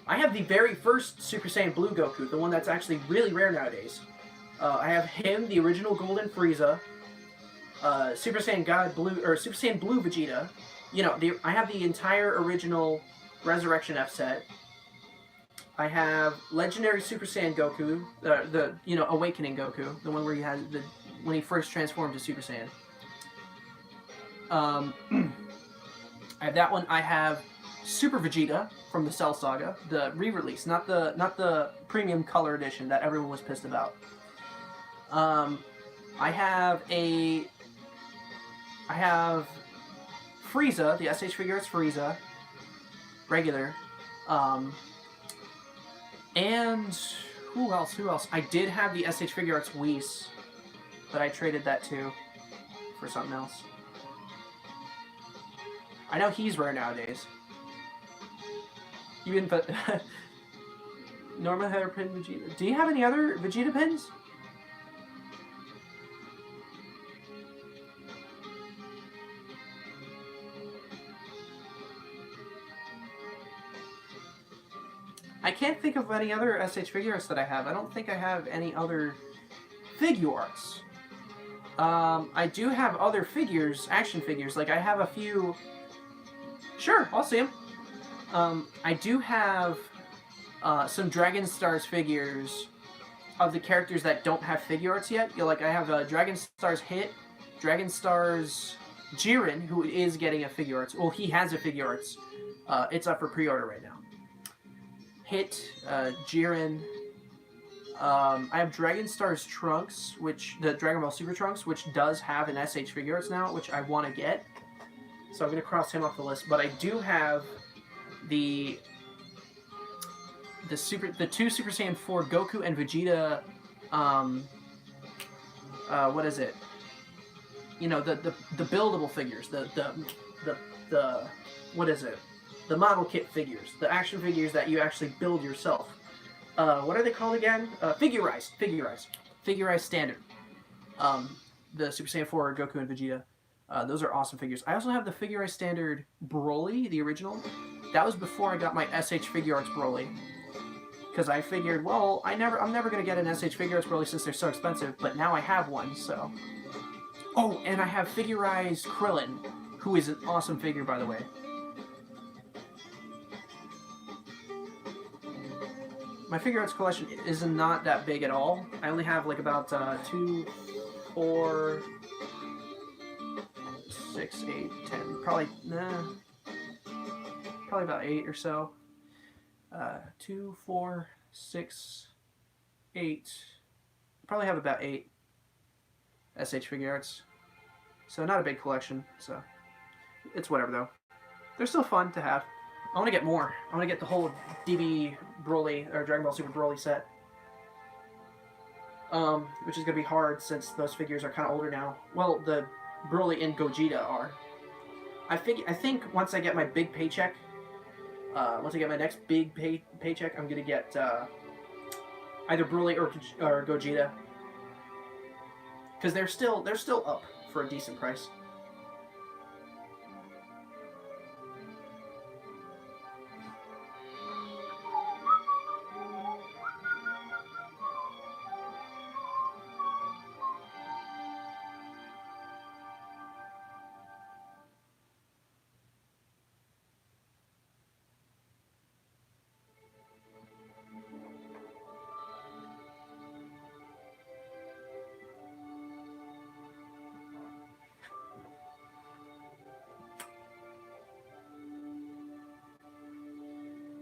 I have the very first Super Saiyan Blue Goku, the one that's actually really rare nowadays. I have him, the original Golden Frieza, Super Saiyan God Blue, or Super Saiyan Blue Vegeta. You know, I have the entire original Resurrection F set. I have Legendary Super Saiyan Goku, the Awakening Goku, the one where he had when he first transformed to Super Saiyan. I have that one. I have Super Vegeta from the Cell Saga, the re-release, not the premium color edition that everyone was pissed about. I have Frieza, the SH figure is Frieza, regular, and Who else? Who else? I did have the SH Figure Arts Whis, but I traded that too for something else. I know he's rare nowadays. You didn't put Norma Hairpin Vegeta. Do you have any other Vegeta pins? I can't think of any other SH Figure Arts that I have. I don't think I have any other figure arts. I do have other figures, action figures. Like I have a few. Sure, I'll see them. I do have some Dragon Stars figures of the characters that don't have figure arts yet. Like I have Dragon Stars Hit, Dragon Stars Jiren, who is getting a figure arts. Well, he has a figure arts. It's up for pre-order right now. Hit, Jiren. I have Dragon Stars Trunks, which the Dragon Ball Super Trunks, which does have an SH figure arts now, which I want to get. So I'm gonna cross him off the list. But I do have the two Super Saiyan 4 Goku and Vegeta. What is it? You know, the buildable figures. The what is it? The model kit figures, the action figures that you actually build yourself. What are they called again? Figurized Standard. The Super Saiyan 4 Goku and Vegeta. Those are awesome figures. I also have the Figurized Standard Broly, the original. That was before I got my SH Figure Arts Broly. Because I figured, well, I'm never going to get an SH Figure Arts Broly since they're so expensive, but now I have one, so. Oh, and I have Figurized Krillin, who is an awesome figure, by the way. My figure arts collection is not that big at all. I only have like about 2, 4, 6, 8, 10, probably about 8 or so. 2, 4, 6, 8. Probably have about 8 SH figure arts. So not a big collection. So it's whatever though. They're still fun to have. I want to get more. I want to get the whole DB Broly, or Dragon Ball Super Broly set. Which is going to be hard since those figures are kind of older now. Well, the Broly and Gogeta are. I think once I get my big paycheck, once I get my next big paycheck, I'm going to get either Broly or Gogeta. Because they're still up for a decent price.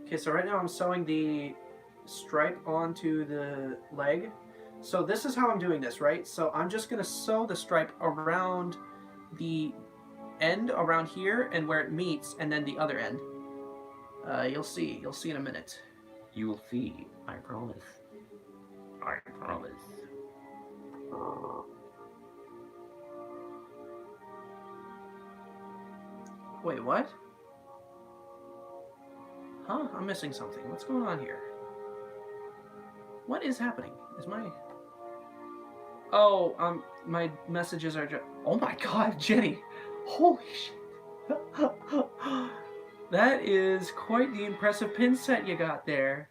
Okay, so right now I'm sewing the stripe onto the leg. So this is how I'm doing this, right? So I'm just going to sew the stripe around the end, around here, and where it meets, and then the other end. You'll see. You'll see in a minute. You will see. I promise. I promise. Wait, what? Huh? I'm missing something. What's going on here? What is happening? Is my... Oh, my messages are just... Oh my god, Jenny! Holy shit! That is quite the impressive pin set you got there.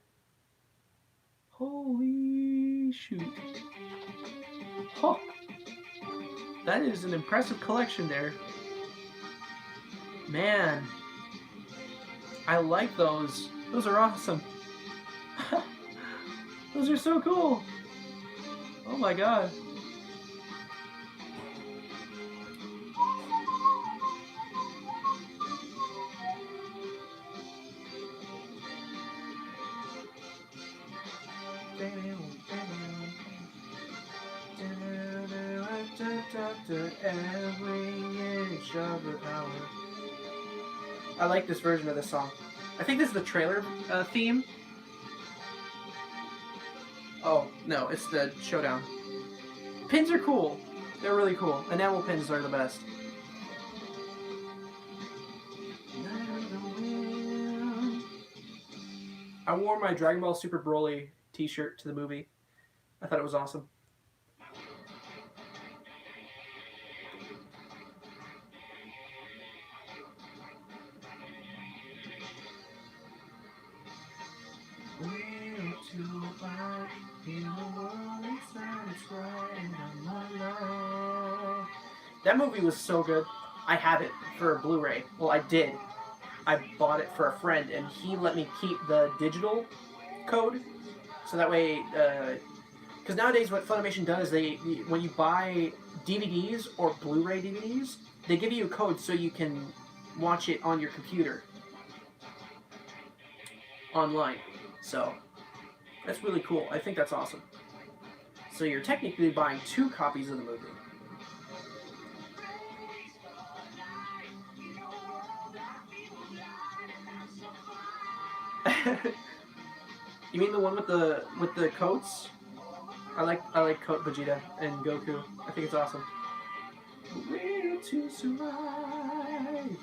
Holy shoot. Huh. That is an impressive collection there. Man. I like those. Those are awesome. Those are so cool. Oh my god. Every inch of the power. I like this version of the song. I think this is the trailer theme. Oh, no, it's the showdown. Pins are cool. They're really cool. Enamel pins are the best. I wore my Dragon Ball Super Broly t-shirt to the movie. I thought it was awesome. That movie was so good. I have it for a Blu-ray. Well, I did. I bought it for a friend, and he let me keep the digital code, so that way, because nowadays what Funimation does, when you buy DVDs or Blu-ray DVDs, they give you a code so you can watch it on your computer online. So that's really cool. I think that's awesome. So you're technically buying 2 copies of the movie. You mean the one with the coats? I like Coat Vegeta and Goku. I think it's awesome. Where to survive?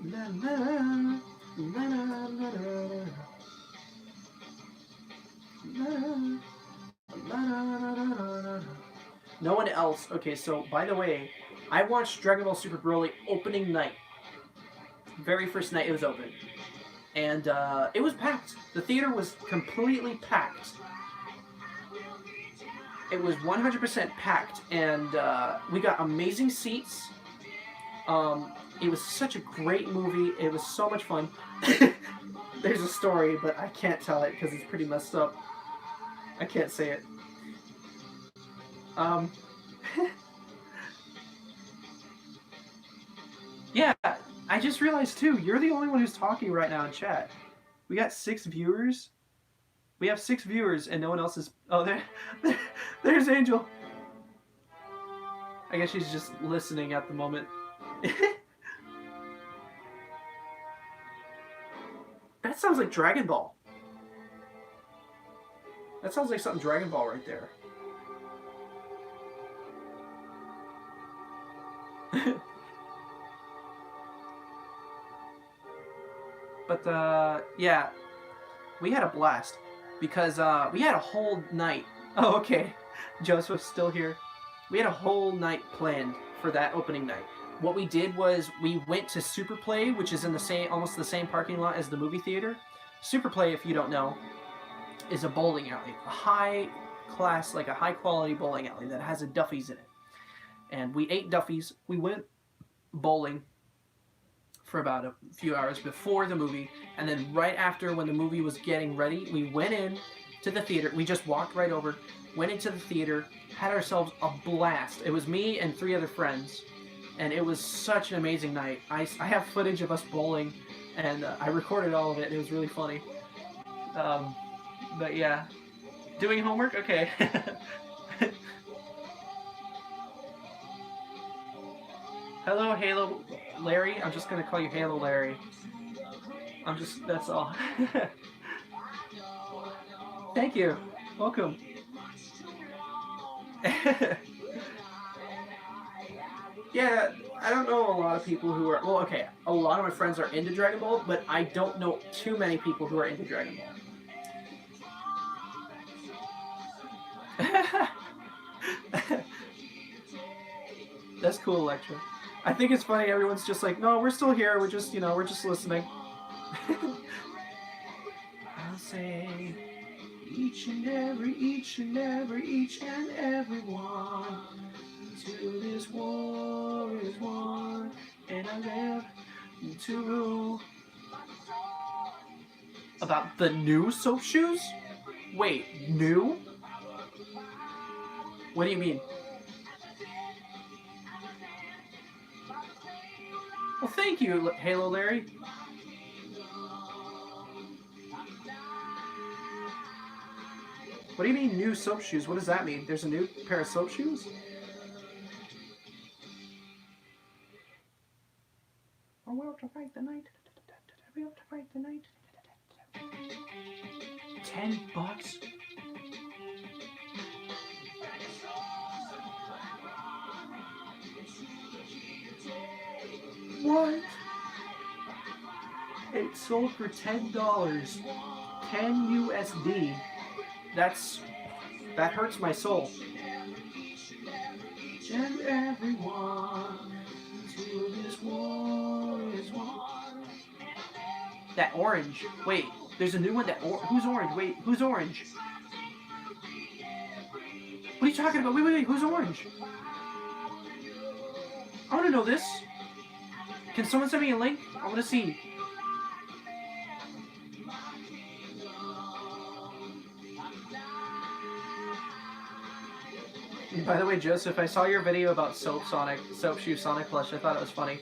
La, la, la, la, la, la. No one else. Okay, so by the way, I watched Dragon Ball Super Broly opening night. Very first night it was open. And it was packed. The theater was completely packed. It was 100% packed, and we got amazing seats. It was such a great movie. It was so much fun. There's a story, but I can't tell it because it's pretty messed up. I can't say it. Yeah, I just realized too, you're the only one who's talking right now in chat. We got 6 viewers. We have 6 viewers and no one else is... Oh, there's Angel. I guess she's just listening at the moment. That sounds like Dragon Ball. That sounds like something Dragon Ball right there. But, yeah. We had a blast. Because, we had a whole night. Oh, okay. Joseph's still here. We had a whole night planned for that opening night. What we did was we went to Super Play, which is in almost the same parking lot as the movie theater. Super Play, if you don't know, is a bowling alley. A high class, like a high quality bowling alley that has a Duffy's in it. And we ate Duffy's. We went bowling for about a few hours before the movie, and then right after, when the movie was getting ready, we went in to the theater. We just walked right over, went into the theater, had ourselves a blast. It was me and 3 other friends, and it was such an amazing night. I have footage of us bowling, and I recorded all of it. It was really funny. But yeah, doing homework? Okay. Hello, Halo Larry. I'm just gonna call you Halo Larry. That's all. Thank you. Welcome. Yeah, I don't know a lot of people who are... Well, okay, a lot of my friends are into Dragon Ball, but I don't know too many people who are into Dragon Ball. That's cool, Electra. I think it's funny, everyone's just like, no, we're still here, we're just listening. I'll say, each and every one, till this war is won, and I live to rule. About the new soap shoes? Wait, new? What do you mean? Well, thank you, Halo Larry. What do you mean, new soap shoes? What does that mean? There's a new pair of soap shoes? Oh, we're up to fight the night. We're up to fight the night. $10? sold for $10. 10 USD. That hurts my soul. And everyone to this war is one. That orange. Wait, there's a new one who's orange? Wait, who's orange? What are you talking about? Wait, who's orange? I want to know this. Can someone send me a link? I want to see. And by the way, Joseph, I saw your video about Soap Shoe Sonic Plush. I thought it was funny.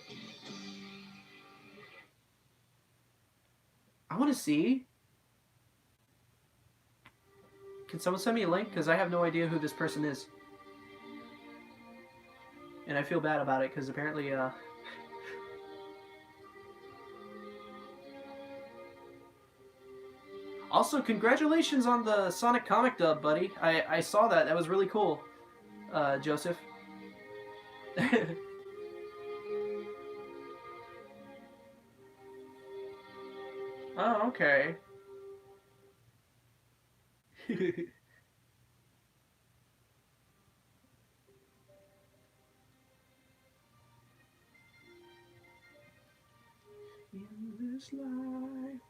I want to see. Can someone send me a link? Because I have no idea who this person is. And I feel bad about it, because apparently, Also, congratulations on the Sonic comic dub, buddy. I saw that. That was really cool, Joseph. Oh, okay. In this life,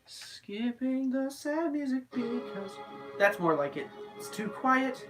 skipping the sad music because... That's more like it. It's too quiet.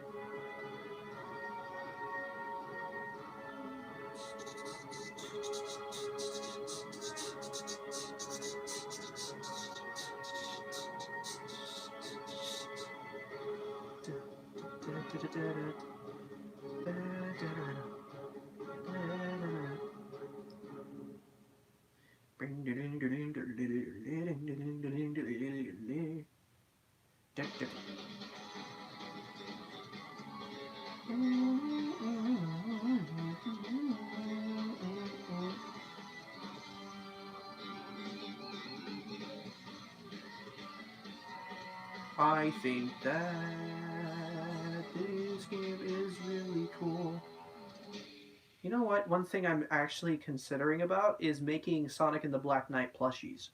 I think that this game is really cool. You know what? One thing I'm actually considering about is making Sonic and the Black Knight plushies.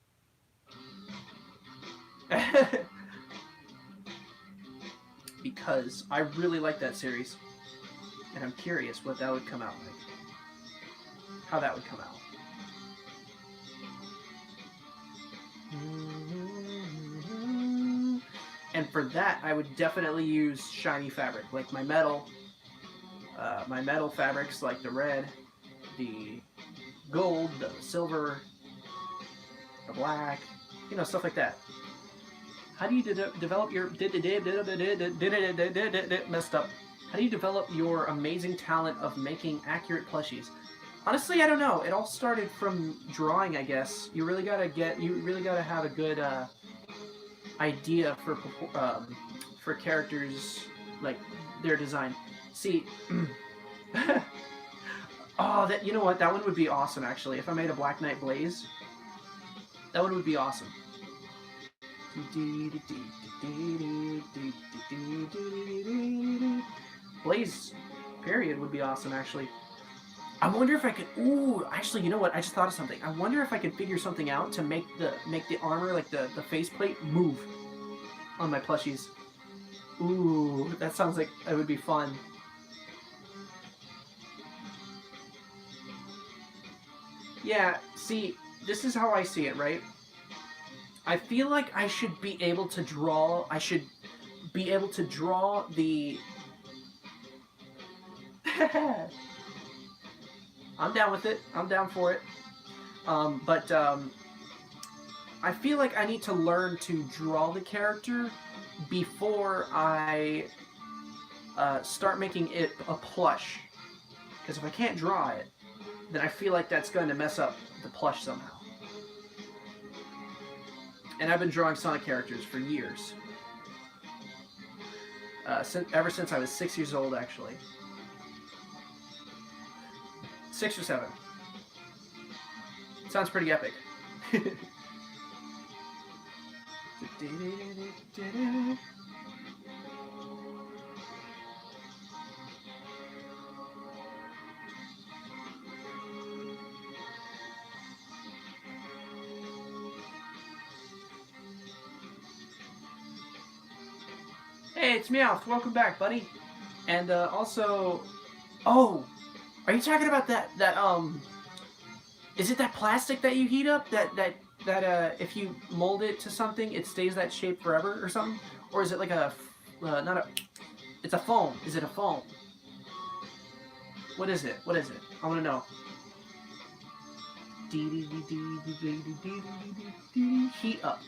Because I really like that series. And I'm curious what that would come out like. How that would come out. And for that, I would definitely use shiny fabric, like my metal fabrics, like the red, the gold, the silver, the black, you know, stuff like that. How do you develop your messed up? How do you develop your amazing talent of making accurate plushies? Honestly, I don't know. It all started from drawing, I guess. You really gotta have a good idea for characters, like their design. See, oh, that, you know what? That one would be awesome, actually. If I made a Black Knight Blaze, that one would be awesome. Blaze, period, would be awesome, actually. I wonder if I could... Ooh, actually, you know what? I just thought of something. I wonder if I could figure something out to make the armor, like the faceplate, move on my plushies. Ooh, that sounds like it would be fun. Yeah, see, this is how I see it, right? I feel like I should be able to draw... I should be able to draw the... I'm down with it. I'm down for it. I feel like I need to learn to draw the character before I start making it a plush. Because if I can't draw it, then I feel like that's going to mess up the plush somehow. And I've been drawing Sonic characters for years. Ever since I was 6 years old, actually. 6 or 7. Sounds pretty epic. Hey, it's Meowth. Welcome back, buddy. And also, oh, are you talking about that? Is it that plastic that you heat up? That if you mold it to something, it stays that shape forever or something? Or is it like a not a? It's a foam. Is it a foam? What is it? What is it? I want to know. Heat up.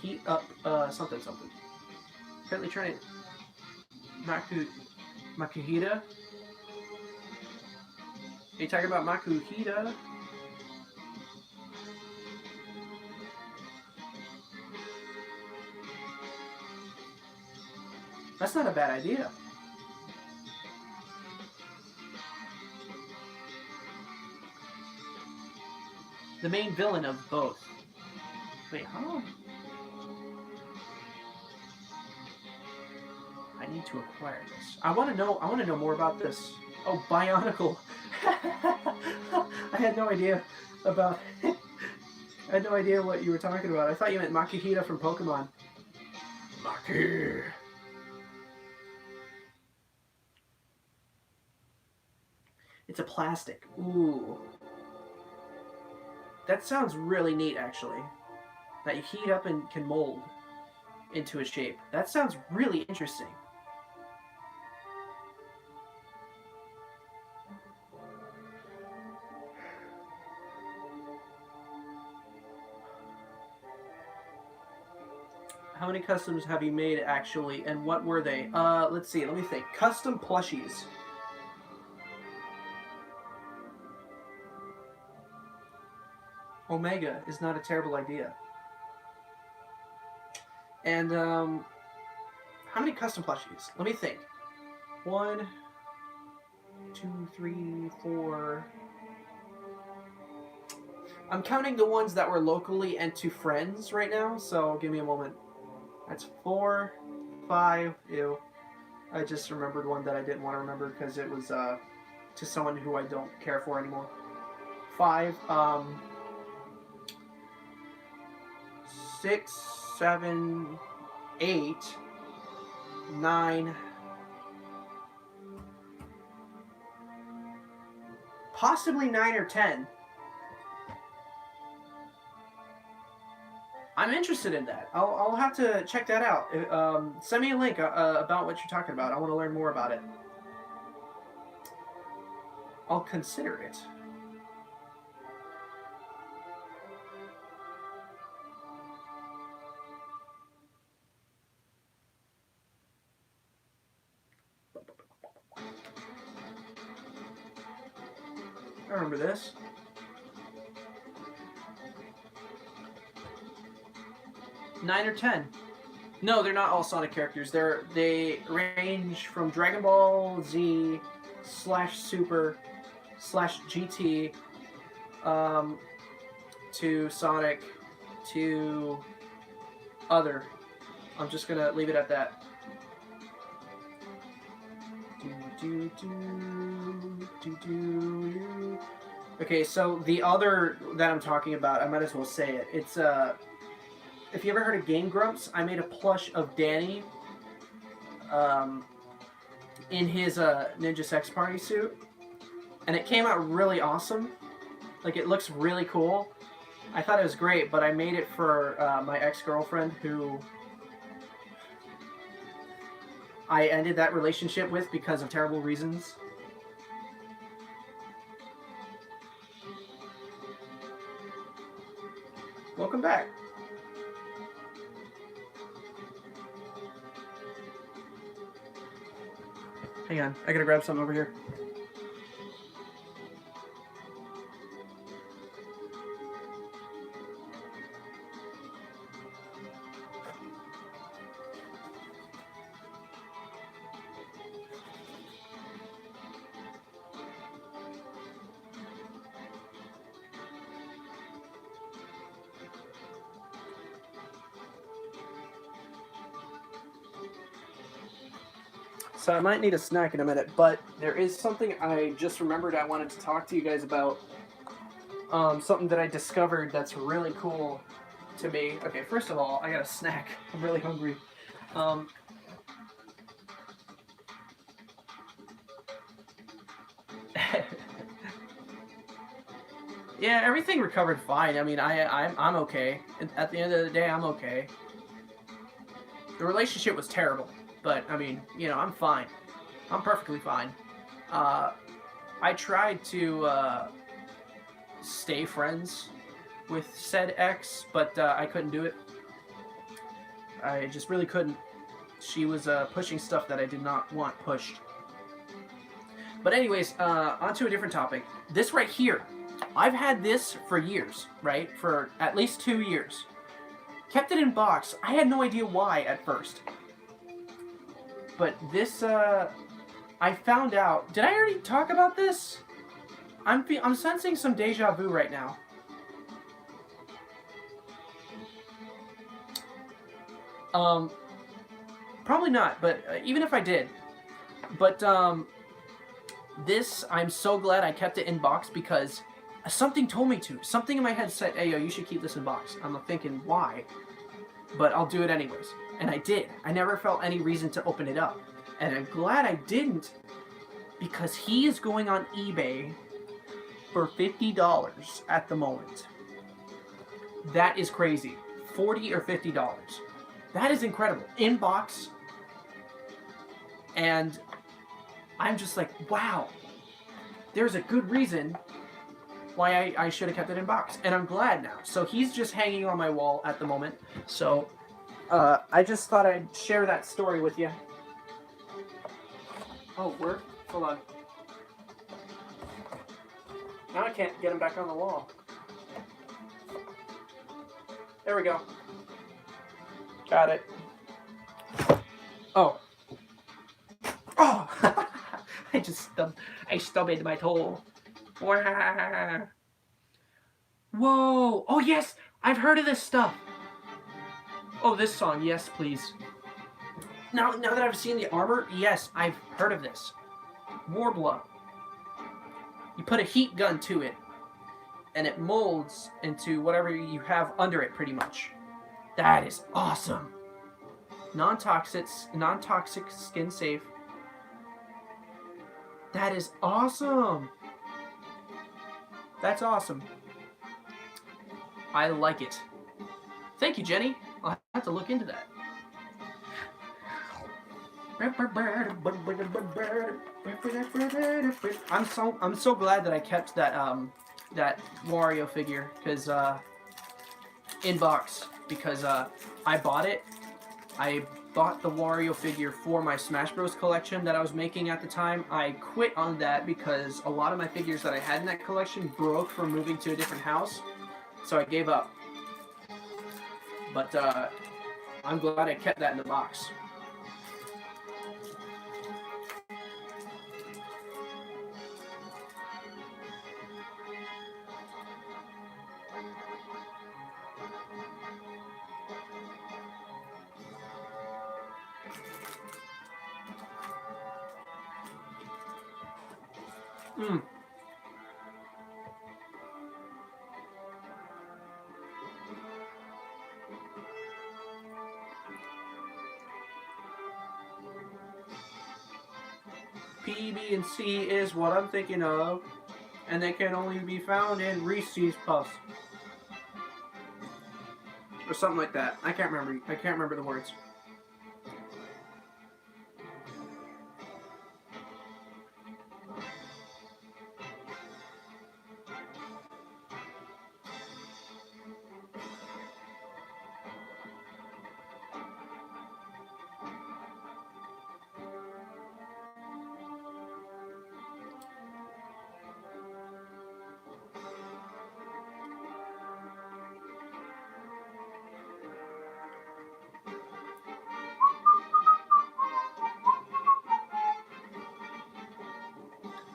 Heat up. Something. Apparently trying to Makuhita. Are you talking about Makuhita? That's not a bad idea. The main villain of both. Wait, how? I need to acquire this. I want to know more about this. Oh, Bionicle. I had no idea about. I had no idea what you were talking about. I thought you meant Makuhita from Pokemon. Maki. It's a plastic. Ooh. That sounds really neat, actually. That you heat up and can mold into a shape. That sounds really interesting. How many customs have you made, actually, and what were they? Let's see. Let me think. Custom plushies. Omega is not a terrible idea. And, how many custom plushies? Let me think. 1, 2, 3, 4. I'm counting the ones that were locally and to friends right now, so give me a moment. That's 4, 5, ew. I just remembered one that I didn't want to remember because it was, to someone who I don't care for anymore. 5, 6, 7, 8, 9, possibly 9 or 10. I'm interested in that. I'll have to check that out. Send me a link about what you're talking about. I want to learn more about it. I'll consider it. I remember this. Nine or 10. No, they're not all Sonic characters. They range from Dragon Ball Z / Super / GT to Sonic to other. I'm just gonna leave it at that. Okay, so the other that I'm talking about, I might as well say it. It's if you ever heard of Game Grumps, I made a plush of Danny in his Ninja Sex Party suit. And it came out really awesome. Like, it looks really cool. I thought it was great, but I made it for my ex-girlfriend who I ended that relationship with because of terrible reasons. Welcome back. Hang on, I gotta grab something over here. So I might need a snack in a minute, but there is something I just remembered I wanted to talk to you guys about. Something that I discovered that's really cool to me. Okay, first of all, I got a snack. I'm really hungry. Yeah, everything recovered fine. I mean, I'm okay. At the end of the day, I'm okay. The relationship was terrible, but I mean, you know, I'm fine. I'm perfectly fine. Uh, I tried to stay friends with said ex, but I couldn't do it. I just really couldn't. She was pushing stuff that I did not want pushed. But anyways, on to a different topic. This right here, I've had this for years, right? For at least 2 years. Kept it in box. I had no idea why at first. But this, I found out. Did I already talk about this? I'm sensing some deja vu right now. Probably not. But even if I did, but this I'm so glad I kept it in box because something told me to. Something in my head said, "Hey, yo, you should keep this in box." I'm thinking, why? But I'll do it anyways. And I did. I never felt any reason to open it up. And I'm glad I didn't because he is going on eBay for $50 at the moment. That is crazy. $40 or $50. That is incredible. In box. And I'm just like, wow. There's a good reason why I should have kept it in box. And I'm glad now. So he's just hanging on my wall at the moment. So I just thought I'd share that story with you. Oh, where? Hold on. Now I can't get him back on the wall. There we go. Got it. Oh. Oh! I stubbed my toe. Whoa! Oh yes! I've heard of this stuff! Oh, this song, yes please. Now that I've seen the armor, yes, I've heard of this. Warbler. You put a heat gun to it, and it molds into whatever you have under it, pretty much. That is awesome. Non-toxic, skin safe. That is awesome. That's awesome. I like it. Thank you, Jenny. I'll have to look into that. I'm so glad that I kept that that Wario figure because in box because I bought it. I bought the Wario figure for my Smash Bros collection that I was making at the time. I quit on that because a lot of my figures that I had in that collection broke from moving to a different house, so I gave up. But I'm glad I kept that in the box. Mm. P, B, and C is what I'm thinking of, and they can only be found in Reese's Puffs. Or something like that. I can't remember the words.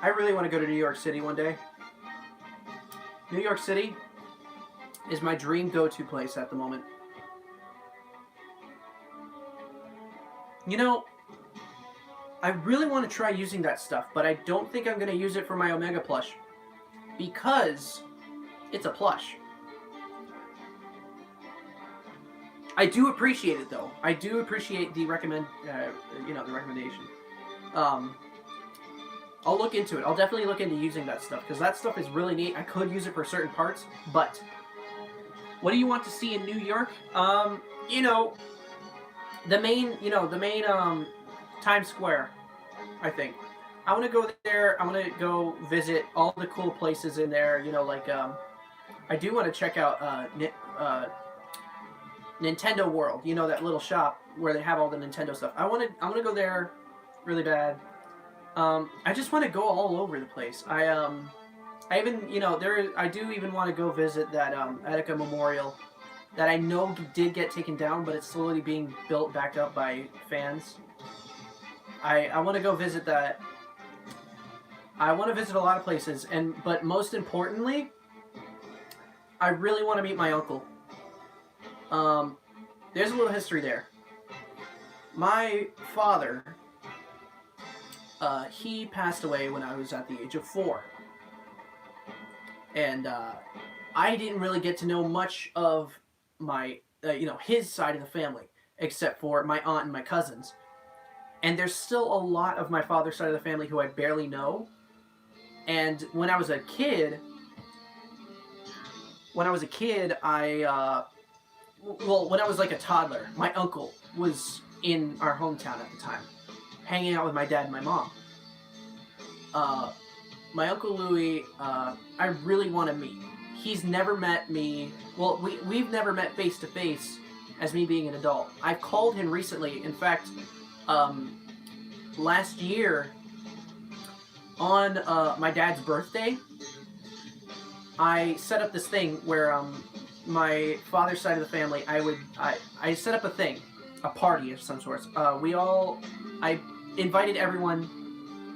I really want to go to New York City one day. New York City is my dream go-to place at the moment. You know, I really want to try using that stuff, but I don't think I'm going to use it for my Omega plush. Because it's a plush. I do appreciate it, though. I do appreciate the the recommendation. I'll look into it. I'll definitely look into using that stuff, because that stuff is really neat. I could use it for certain parts, but what do you want to see in New York? You know, the main Times Square, I think. I want to go there. I want to go visit all the cool places in there. You know, like I do want to check out Nintendo World. You know, that little shop where they have all the Nintendo stuff. I want to go really bad. I just want to go all over the place. I even, you know, I do even want to go visit that Attica Memorial that I know did get taken down, but it's slowly being built back up by fans. I want to go visit that. I want to visit a lot of places, but most importantly, I really want to meet my uncle. There's a little history there. My father, he passed away when I was at the age of 4. And I didn't really get to know much of my, his side of the family, except for my aunt and my cousins. And there's still a lot of my father's side of the family who I barely know. And when I was a kid, when I was like a toddler, my uncle was in our hometown at the time, hanging out with my dad and my mom. My Uncle Louis, I really want to meet. He's never met me. Well, we've never met face to face as me being an adult. I've called him recently. In fact, last year on my dad's birthday, I set up this thing where my father's side of the family, I set up a party of some sort. I invited everyone.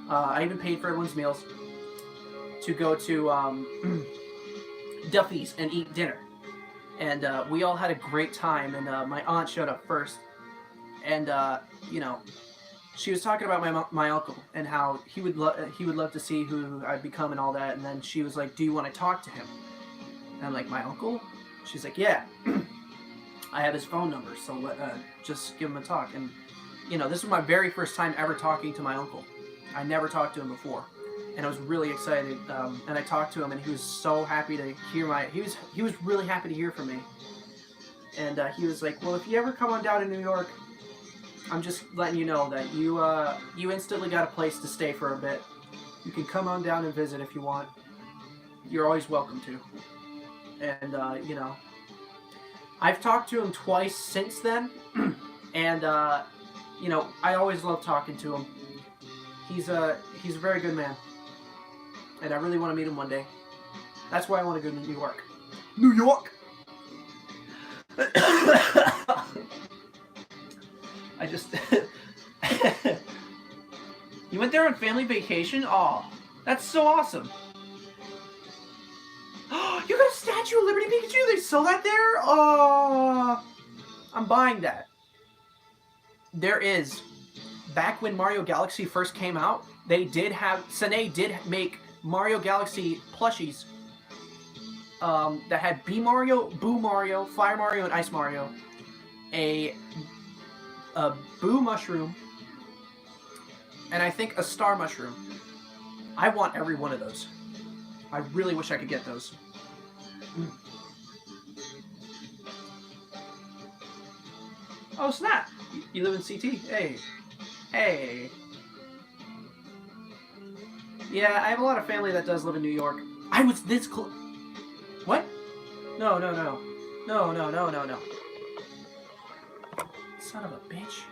I even paid for everyone's meals to go to Duffy's and eat dinner. And we all had a great time, and my aunt showed up first. And, she was talking about my uncle and how he would love to see who I'd become and all that. And then she was like, do you want to talk to him? And I'm like, my uncle? She's like, yeah. I have his phone number, so just give him a talk. And, this was my very first time ever talking to my uncle. I never talked to him before. And I was really excited, and I talked to him, and he was so happy to hear he was really happy to hear from me. And he was like, well, if you ever come on down to New York, I'm just letting you know that you instantly got a place to stay for a bit. You can come on down and visit if you want. You're always welcome to. And, I've talked to him twice since then, and, I always love talking to him. He's a very good man. And I really want to meet him one day. That's why I want to go to New York. New York! I just... You went there on family vacation? Aw, that's so awesome. You got a Statue of Liberty Pikachu? They sell that there? Oh, I'm buying that. There is. Back when Mario Galaxy first came out, Sene did make Mario Galaxy plushies that had Bee Mario, Boo Mario, Fire Mario, and Ice Mario. A Boo Mushroom, and I think a Star Mushroom. I want every one of those. I really wish I could get those. Oh snap! You live in CT? Hey. Hey. Yeah, I have a lot of family that does live in New York. I was this close. What? No. No. Son of a bitch.